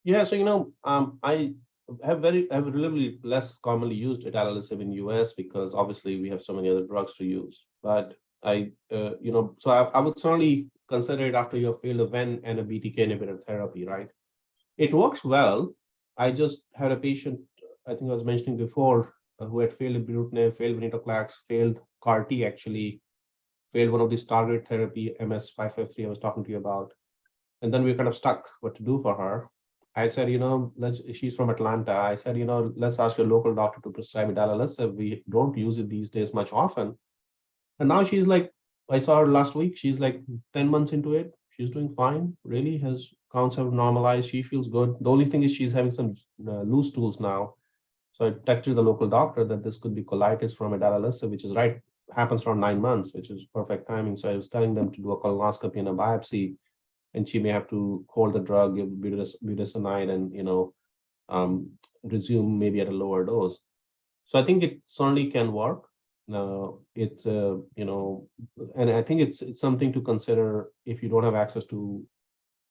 B: Yeah, so I have relatively less commonly used idelalisib in US because obviously we have so many other drugs to use. But I would certainly consider it after you have failed a Ven and a BTK inhibitor therapy, right? It works well. I just had a patient, I think I was mentioning before, who had failed ibrutinib, failed venetoclax, failed CAR-T actually, failed one of these targeted therapy, MS553 I was talking to you about. And then we kind of stuck what to do for her. I said, she's from Atlanta. I said, let's ask your local doctor to prescribe idelalisib. We don't use it these days much often. And now she's like, I saw her last week. She's like 10 months into it. She's doing fine. Really, has counts have normalized. She feels good. The only thing is she's having some loose stools now. So I texted the local doctor that this could be colitis from idelalisib, which is happens around 9 months, which is perfect timing. So I was telling them to do a colonoscopy and a biopsy, and she may have to hold the drug, give budesonide, and resume maybe at a lower dose. So I think it certainly can work. And I think it's something to consider if you don't have access to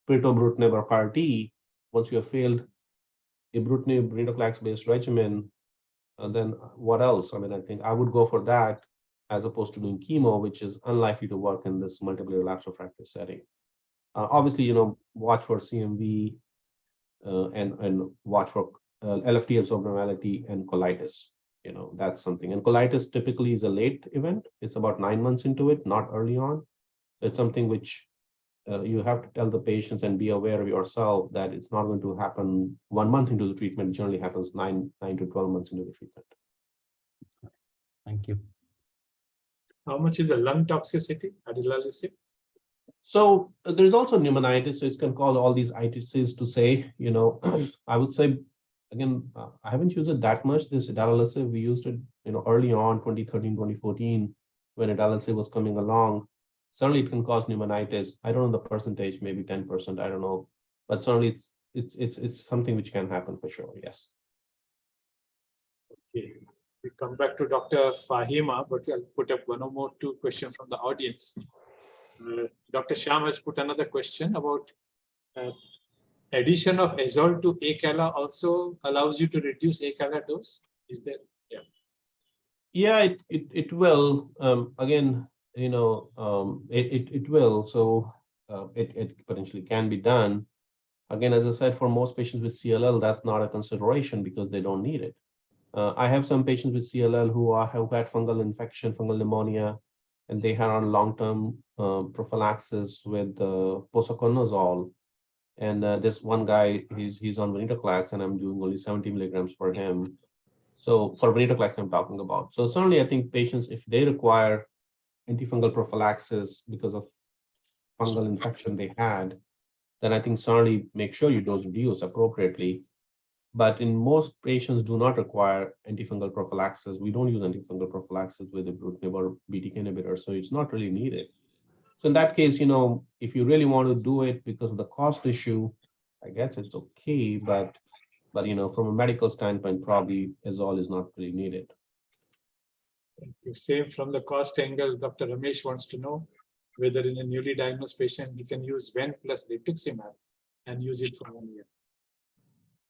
B: pirtobrutinib or CAR T. Once you have failed ibrutinib, venetoclax-based regimen, then what else? I mean, I think I would go for that as opposed to doing chemo, which is unlikely to work in this multiple relapse refractory setting. Obviously, watch for CMV and watch for LFT abnormality and colitis. That's something. And colitis typically is a late event. It's about 9 months into it, not early on. It's something which you have to tell the patients and be aware of yourself that it's not going to happen 1 month into the treatment. It generally happens 9 to 12 months into the treatment.
G: Thank you.
A: How much is the lung toxicity at dialysis?
B: So there's also pneumonitis. So it can call all these itises to say, I would say, again, I haven't used it that much. This dialysis, we used it, early on, 2013, 2014, when dialysis was coming along. Certainly, it can cause pneumonitis. I don't know the percentage, maybe 10%. I don't know, but certainly it's something which can happen for sure. Yes.
A: Okay, we come back to Dr. Fahima, but I'll put up one or more two questions from the audience. Dr. Sham has put another question about addition of azole to acala also allows you to reduce acala dose. Is there? Yeah.
B: Yeah, it will. Again, it will. So it potentially can be done. Again, as I said, for most patients with CLL, that's not a consideration because they don't need it. I have some patients with CLL who have had fungal infection, fungal pneumonia, and they had on long-term prophylaxis with posaconazole. And this one guy, he's on venetoclax, and I'm doing only 70 milligrams for him. So for venetoclax, I'm talking about. So certainly, I think patients, if they require antifungal prophylaxis because of fungal infection they had, then I think certainly make sure you dose reduce appropriately. But in most patients do not require antifungal prophylaxis. We don't use antifungal prophylaxis with ibrutinib or BTK inhibitor, so it's not really needed. So in that case, if you really want to do it because of the cost issue, I guess it's okay. But from a medical standpoint, probably azole is not really needed.
A: Thank you. Same from the cost angle, Dr. Ramesh wants to know whether in a newly diagnosed patient we can use ven plus rituximab and use it for 1 year.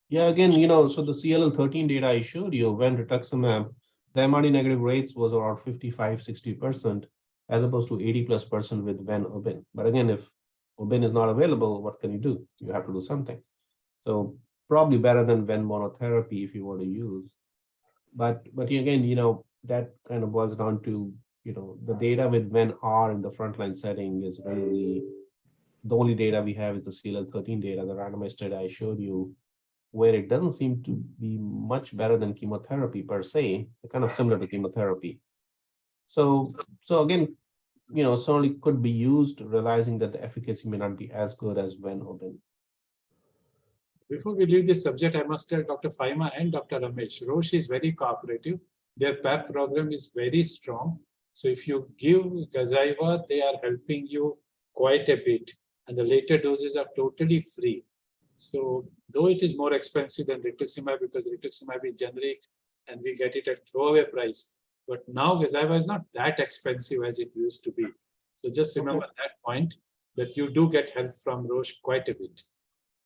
B: Yeah, again, so the CLL13 data I showed you, when rituximab, the MRD negative rates was around 55-60%, as opposed to 80+% with ven obin. But again, if obin is not available, what can you do? You have to do something. So probably better than ven monotherapy if you were to use. But again, that kind of boils down to, the data with ven R in the frontline setting is really the only data we have is the CLL13 data, the randomized data I showed you, where it doesn't seem to be much better than chemotherapy per se, kind of similar to chemotherapy. So again, certainly could be used, realizing that the efficacy may not be as good as ven obin.
A: Before we leave this subject, I must tell Dr. Fahima and Dr. Ramesh, Roche is very cooperative. Their PAP program is very strong. So if you give Gazyva, they are helping you quite a bit. And the later doses are totally free. So though it is more expensive than rituximab because rituximab is generic and we get it at throwaway price. But now Gazyva is not that expensive as it used to be. So just remember that point, that you do get help from Roche quite a bit.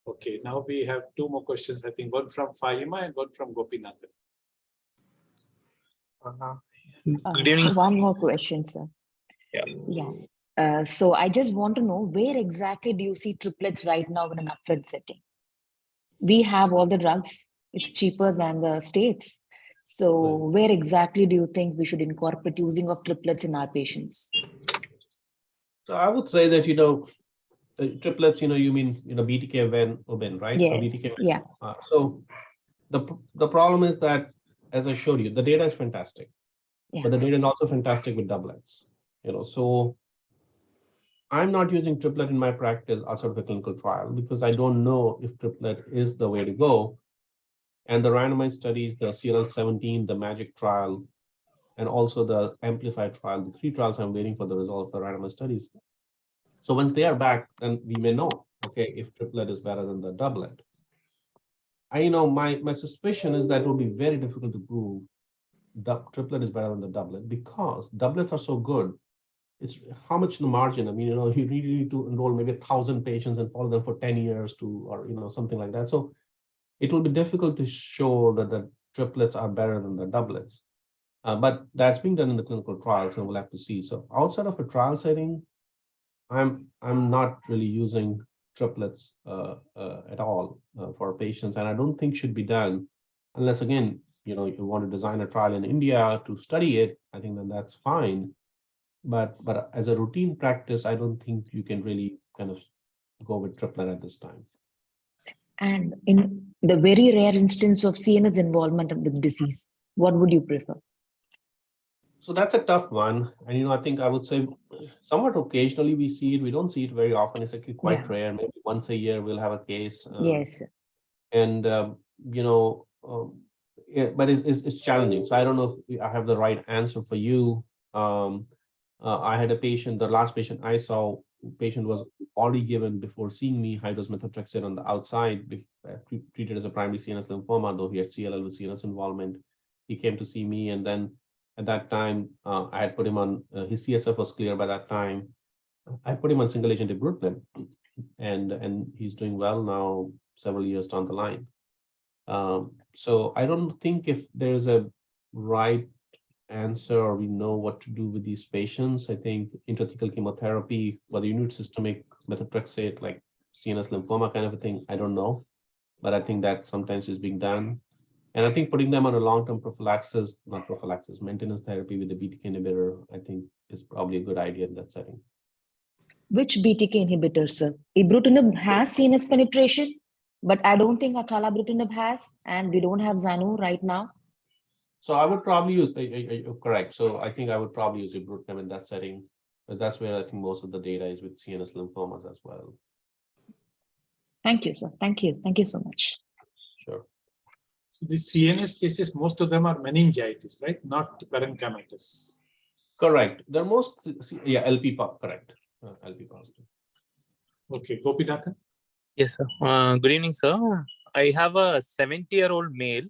A: Okay, now we have two more questions. I think one from Fahima and one from Gopinathan.
H: Good evening.
C: One more question, sir.
H: Yeah.
C: So I just want to know, where exactly do you see triplets right now in an upfront setting? We have all the drugs. It's cheaper than the States. So where exactly do you think we should incorporate using of triplets in our patients?
B: So I would say that, triplets, you mean, BTK, ven, obin, right?
C: Yes,
B: So BTK,
C: yeah.
B: So the problem is that, as I showed you, the data is fantastic, but the data is also fantastic with doublets. So I'm not using triplet in my practice outside of the clinical trial because I don't know if triplet is the way to go. And the randomized studies, the CLL17, the MAGIC trial, and also the Amplify trial, the 3 trials I'm waiting for the results of the randomized studies. So once they are back, then we may know, okay, if triplet is better than the doublet. my suspicion is that it will be very difficult to prove the triplet is better than the doublet because doublets are so good. It's how much the margin. I mean, you really need to enroll maybe 1,000 patients and follow them for 10 years or something like that. So it will be difficult to show that the triplets are better than the doublets. But that's being done in the clinical trials, and we'll have to see. So outside of a trial setting, I'm not really using triplets at all for patients, and I don't think should be done unless, again, you want to design a trial in India to study it. I think then that's fine. But as a routine practice, I don't think you can really kind of go with triplet at this time.
C: And in the very rare instance of CNS involvement of the disease, what would you prefer?
B: So that's a tough one. And, I think I would say somewhat occasionally we see it. We don't see it very often. It's actually quite rare. Maybe once a year we'll have a case.
C: Yes.
B: And, but it's challenging. So I don't know if I have the right answer for you. I had a patient, the last patient I saw, patient was already given before seeing me high-dose methotrexate on the outside, treated as a primary CNS lymphoma, though he had CLL with CNS involvement. He came to see me, and then at that time, I had put him on, his CSF was clear by that time. I put him on single agent ibrutinib, and he's doing well now, several years down the line. So I don't think if there's a right answer or we know what to do with these patients. I think intrathecal chemotherapy, whether you need systemic methotrexate like CNS lymphoma kind of a thing, I don't know, but I think that sometimes is being done. And I think putting them on a long-term maintenance therapy with a BTK inhibitor, I think is probably a good idea in that setting.
C: Which BTK inhibitor, sir? Ibrutinib has CNS penetration, but I don't think acalabrutinib has, and we don't have Zanu right now.
B: So I would probably use, correct. So I think I would probably use ibrutinib in that setting, but that's where I think most of the data is with CNS lymphomas as well.
C: Thank you, sir. Thank you. Thank you so much.
B: Sure.
A: So the CNS cases, most of them are meningitis, right? Not parenchymatous.
B: Correct. They're most, LP, correct. LP positive.
A: Okay, Gopinathan.
H: Yes, sir. Good evening, sir. I have a 70-year-old male.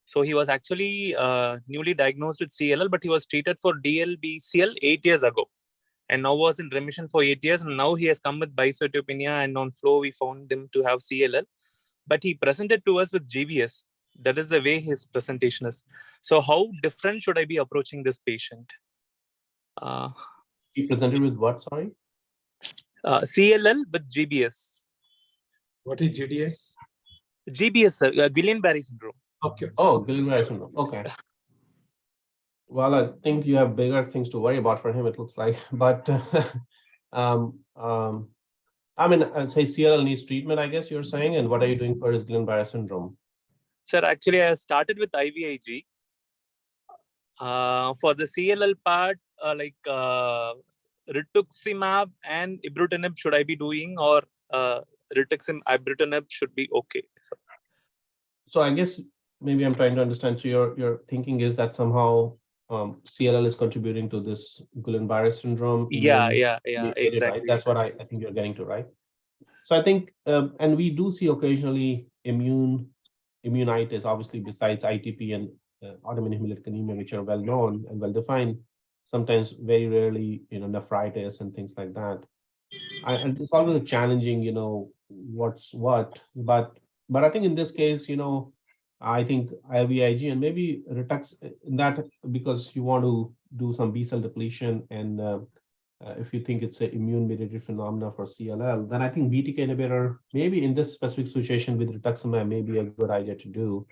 H: So he was actually newly diagnosed with CLL, but he was treated for DLBCL 8 years ago, and now was in remission for 8 years. And now he has come with bicytopenia, and on flow we found him to have CLL, but he presented to us with GVS. That is the way his presentation is. So how different should I be approaching this patient?
B: He presented with what, sorry?
H: CLL with GBS.
A: What is GDS?
H: GBS, sir, Guillain-Barré syndrome.
A: Okay.
B: Oh, Guillain-Barré syndrome. Okay. Well, I think you have bigger things to worry about for him, it looks like. But I mean, I'd say CLL needs treatment, I guess you're saying. And what are you doing for his Guillain-Barré syndrome?
H: Sir, actually, I started with IVIG. For the CLL part, rituximab and ibrutinib should I be doing, or rituximab ibrutinib should be okay?
B: So I guess maybe I'm trying to understand. So your thinking is that somehow CLL is contributing to this Guillain-Barré syndrome.
H: Yeah, exactly.
B: Right? That's what I think you're getting to, right? So I think, and we do see occasionally immunitis, obviously besides ITP and autoimmune hemolytic anemia, which are well known and well defined. Sometimes, very rarely, nephritis and things like that. And it's always a challenging, what's what, but I think in this case, I think IVIG and maybe Ritux in that, because you want to do some B cell depletion, and if you think it's an immune-mediated phenomena for CLL, then I think BTK inhibitor, maybe in this specific situation with rituximab, may be a good idea to do.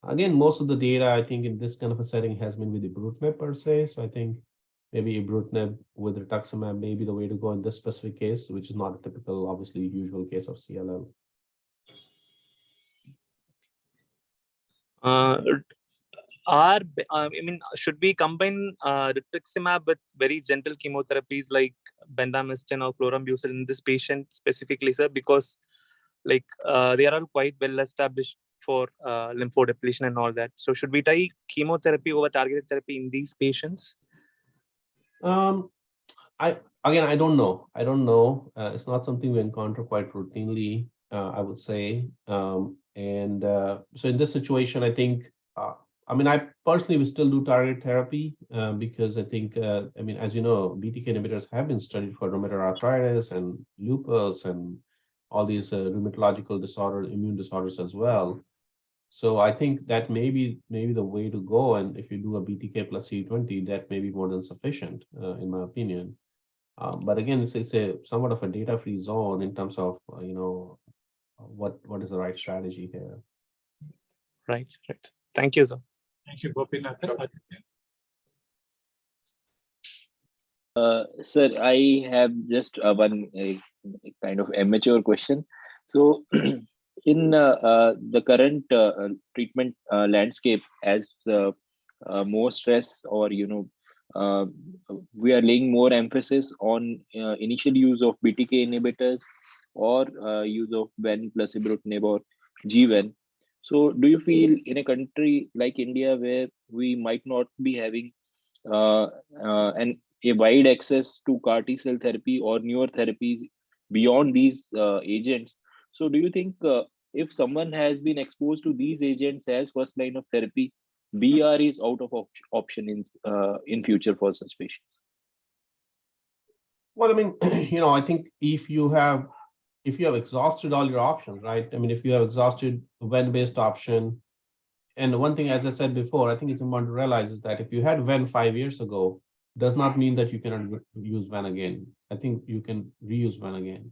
B: Again, most of the data, I think, in this kind of a setting has been with ibrutinib per se. So I think maybe ibrutinib with rituximab may be the way to go in this specific case, which is not a typical, obviously, usual case of CLL.
H: Should we combine rituximab with very gentle chemotherapies like bendamustine or chlorambucil in this patient specifically, sir? Because they are all quite well established for lymphodepletion and all that. So should we try chemotherapy over targeted therapy in these patients?
B: I don't know. It's not something we encounter quite routinely. I would say. So in this situation, I think, I mean, I personally will still do target therapy because I think, I mean, as you know, BTK inhibitors have been studied for rheumatoid arthritis and lupus and all these rheumatological disorders, immune disorders as well. So I think that may be the way to go. And if you do a BTK plus CD20, that may be more than sufficient, in my opinion. But again, it's a somewhat of a data-free zone in terms of what is the right strategy here.
H: Right. Thank you, sir.
A: Thank you, Gopinath.
E: Sir, I have just one kind of amateur question. So, in the current treatment landscape, as more stress or we are laying more emphasis on initial use of BTK inhibitors or use of ven plus ibrutinib or G-ven. So, do you feel in a country like India where we might not be having a wide access to CAR T cell therapy or newer therapies beyond these agents. So, do you think if someone has been exposed to these agents as first line of therapy, BR is out of option in future for such patients?
B: Well, I mean, I think if you have exhausted all your options, right? I mean, if you have exhausted ven-based option, and one thing, as I said before, I think it's important to realize is that if you had ven 5 years ago, does not mean that you cannot use ven again. I think you can reuse ven again.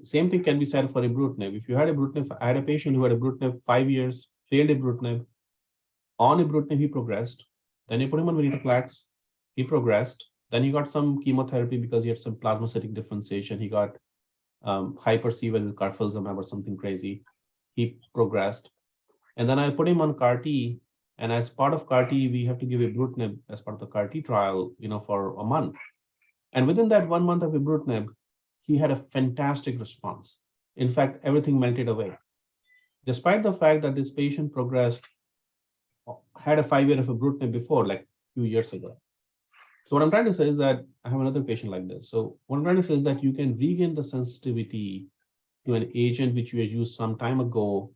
B: Same thing can be said for ibrutinib. If you had ibrutinib, I had a patient who had ibrutinib 5 years, failed ibrutinib. On ibrutinib, he progressed. Then you put him on venetoclax, he progressed. Then he got some chemotherapy because he had some plasmacytic differentiation. He got hyperseval with carfilzomab or something crazy. He progressed. And then I put him on CAR T. And as part of CAR T, we have to give ibrutinib as part of the CAR T trial, for a month. And within that 1 month of ibrutinib, he had a fantastic response. In fact, everything melted away. Despite the fact that this patient progressed, had a 5 year of ibrutinib before, like a few years ago. So what I'm trying to say is that I have another patient like this. So what I'm trying to say is that you can regain the sensitivity to an agent which you had used some time ago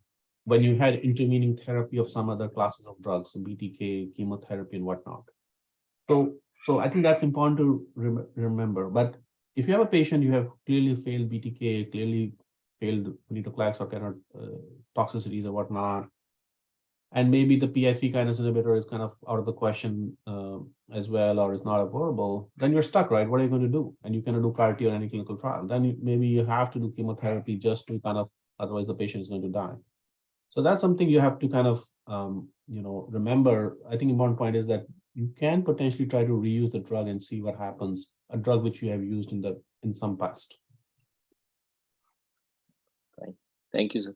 B: when you had intervening therapy of some other classes of drugs, so BTK, chemotherapy, and whatnot. So I think that's important to remember. But if you have a patient, you have clearly failed BTK, clearly failed venetoclax or kind of toxicities or whatnot, and maybe the PI3 kinase inhibitor is kind of out of the question as well, or is not available, then you're stuck, right? What are you going to do? And you cannot do CAR T or any clinical trial. Then maybe you have to do chemotherapy just to kind of, otherwise the patient is going to die. So that's something you have to kind of, remember. I think important point is that you can potentially try to reuse the drug and see what happens, a drug which you have used in some past.
E: Right. Thank you, sir.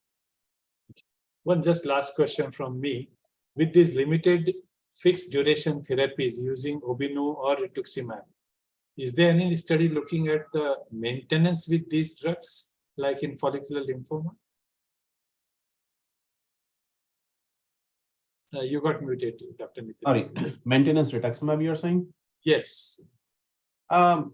A: One just last question from me. With these limited fixed duration therapies using Obinu or rituximab, is there any study looking at the maintenance with these drugs, like in follicular lymphoma? You got muted, Dr. Nitin.
B: Sorry, maintenance rituximab, you're saying?
A: Yes.
B: Nothing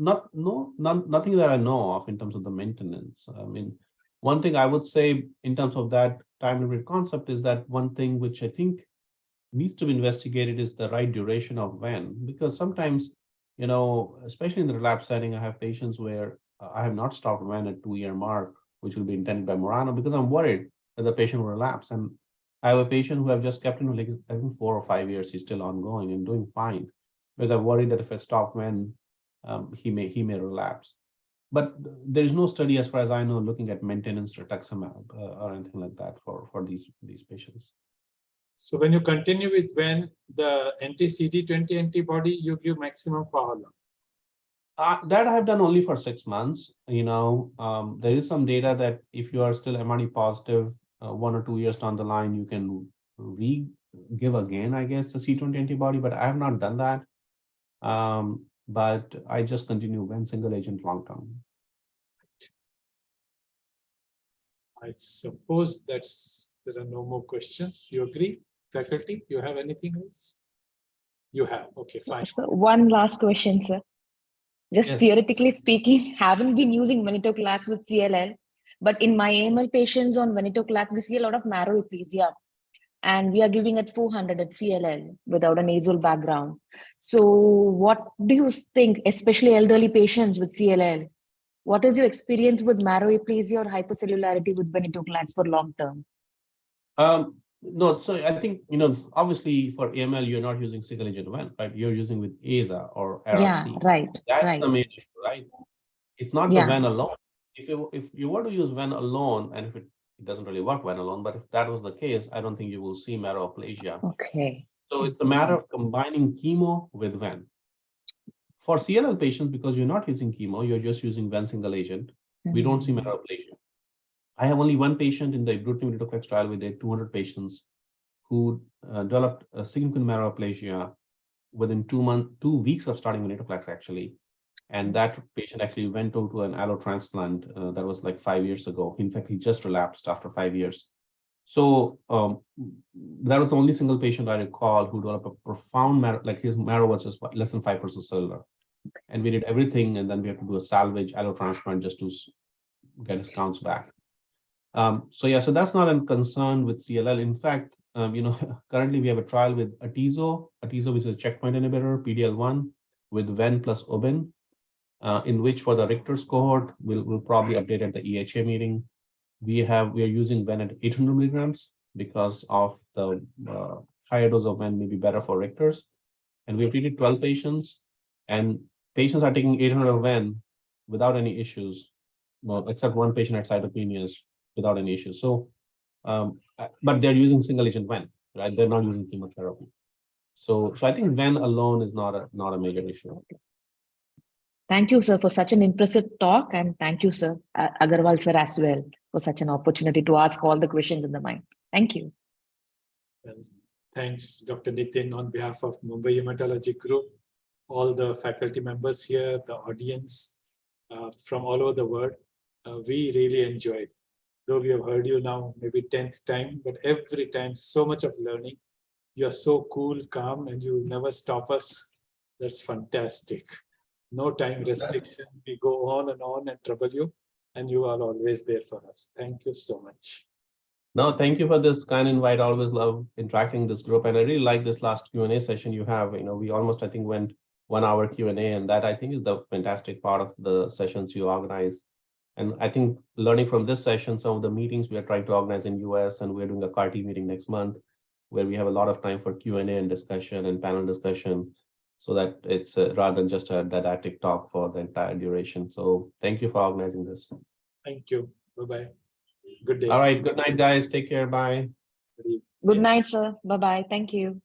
B: that I know of in terms of the maintenance. I mean, one thing I would say in terms of that time limit concept is that one thing which I think needs to be investigated is the right duration of ven, because sometimes, especially in the relapse setting, I have patients where I have not stopped ven at 2-year mark, which will be intended by Morano, because I'm worried that the patient will relapse. And I have a patient who I've just kept in, like, I think 4 or 5 years, he's still ongoing and doing fine, because I'm worried that if I stop ven, he may relapse. But there is no study, as far as I know, looking at maintenance rituximab or anything like that for these patients.
A: So when you continue with ven, the anti-CD20 antibody, you give maximum for how long?
B: That I have done only for 6 months. There is some data that if you are still MRD positive, 1 or 2 years down the line, you can give again, I guess, the CD20 antibody, but I have not done that. But I just continue ven single agent long term.
A: I suppose there are no more questions. You agree? Faculty, you have anything else? You have. Okay, fine.
C: So one last question, sir. Just
B: Yes.
C: theoretically speaking, haven't been using venetoclax with CLL. But in my AML patients on venetoclax, we see a lot of marrow eplesia. And we are giving at 400 at CLL without a nasal background. So what do you think, especially elderly patients with CLL? What is your experience with marrow eplesia or hypercellularity with venetoclax for long term?
B: No, so I think, obviously for AML, you're not using single agent ven, right? You're using with AZA or ARC.
C: Yeah, right.
B: That's
C: right.
B: the main issue, right? It's not the ven alone. If you were to use ven alone, and if it doesn't really work ven alone, but if that was the case, I don't think you will see marrow-aplasia.
C: Okay.
B: So it's a matter of combining chemo with ven. For CLL patients, because you're not using chemo, you're just using ven single agent, we don't see marrow-aplasia. I have only one patient in the ibrutinib venetoclax trial. We did 200 patients who developed a significant marrow-aplasia within 2 weeks of starting venetoclax, actually. And that patient actually went on to an allo transplant that was like 5 years ago. In fact, he just relapsed after 5 years. So that was the only single patient I recall who developed a profound marrow, like his marrow was just less than 5% cellular. And we did everything, and then we had to do a salvage allo transplant just to get his counts back. So yeah, so that's not a concern with CLL. In fact, currently we have a trial with atezo, which is a checkpoint inhibitor, PD-L1, with ven plus obin, in which for the Richter's cohort, we'll probably update at the EHA meeting. We are using ven at 800 milligrams because of the higher dose of ven may be better for Richter's. And we've treated 12 patients, and patients are taking 800 of ven without any issues, well, except one patient had cytopenias without any issues. So, but they're using single agent ven, right? They're not using chemotherapy. So I think ven alone is not a major issue.
C: Thank you, sir, for such an impressive talk. And thank you, sir, Agarwal sir, as well, for such an opportunity to ask all the questions in the mind. Thank you.
A: Well, thanks, Dr. Nitin, on behalf of Mumbai Hematology Group, all the faculty members here, the audience from all over the world. We really enjoyed. Though we have heard you now maybe 10th time, but every time so much of learning. You are so cool, calm, and you never stop us. That's fantastic. No time restriction. We go on and trouble you, and you are always there for us. Thank you so much.
B: No, thank you for this kind invite. I always love interacting this group, and I really like this last Q&A session you have. We almost, I think, went 1 hour Q&A, and that I think is the fantastic part of the sessions you organize. And I think learning from this session, some of the meetings we are trying to organize in US, and we're doing a CAR-T meeting next month, where we have a lot of time for Q&A and discussion and panel discussion, so that it's rather than just a didactic talk for the entire duration. So thank you for organizing this.
A: Thank you. Bye-bye. Good day.
B: All right. Good night, guys. Take care. Bye.
C: Good night, sir. Bye-bye. Thank you.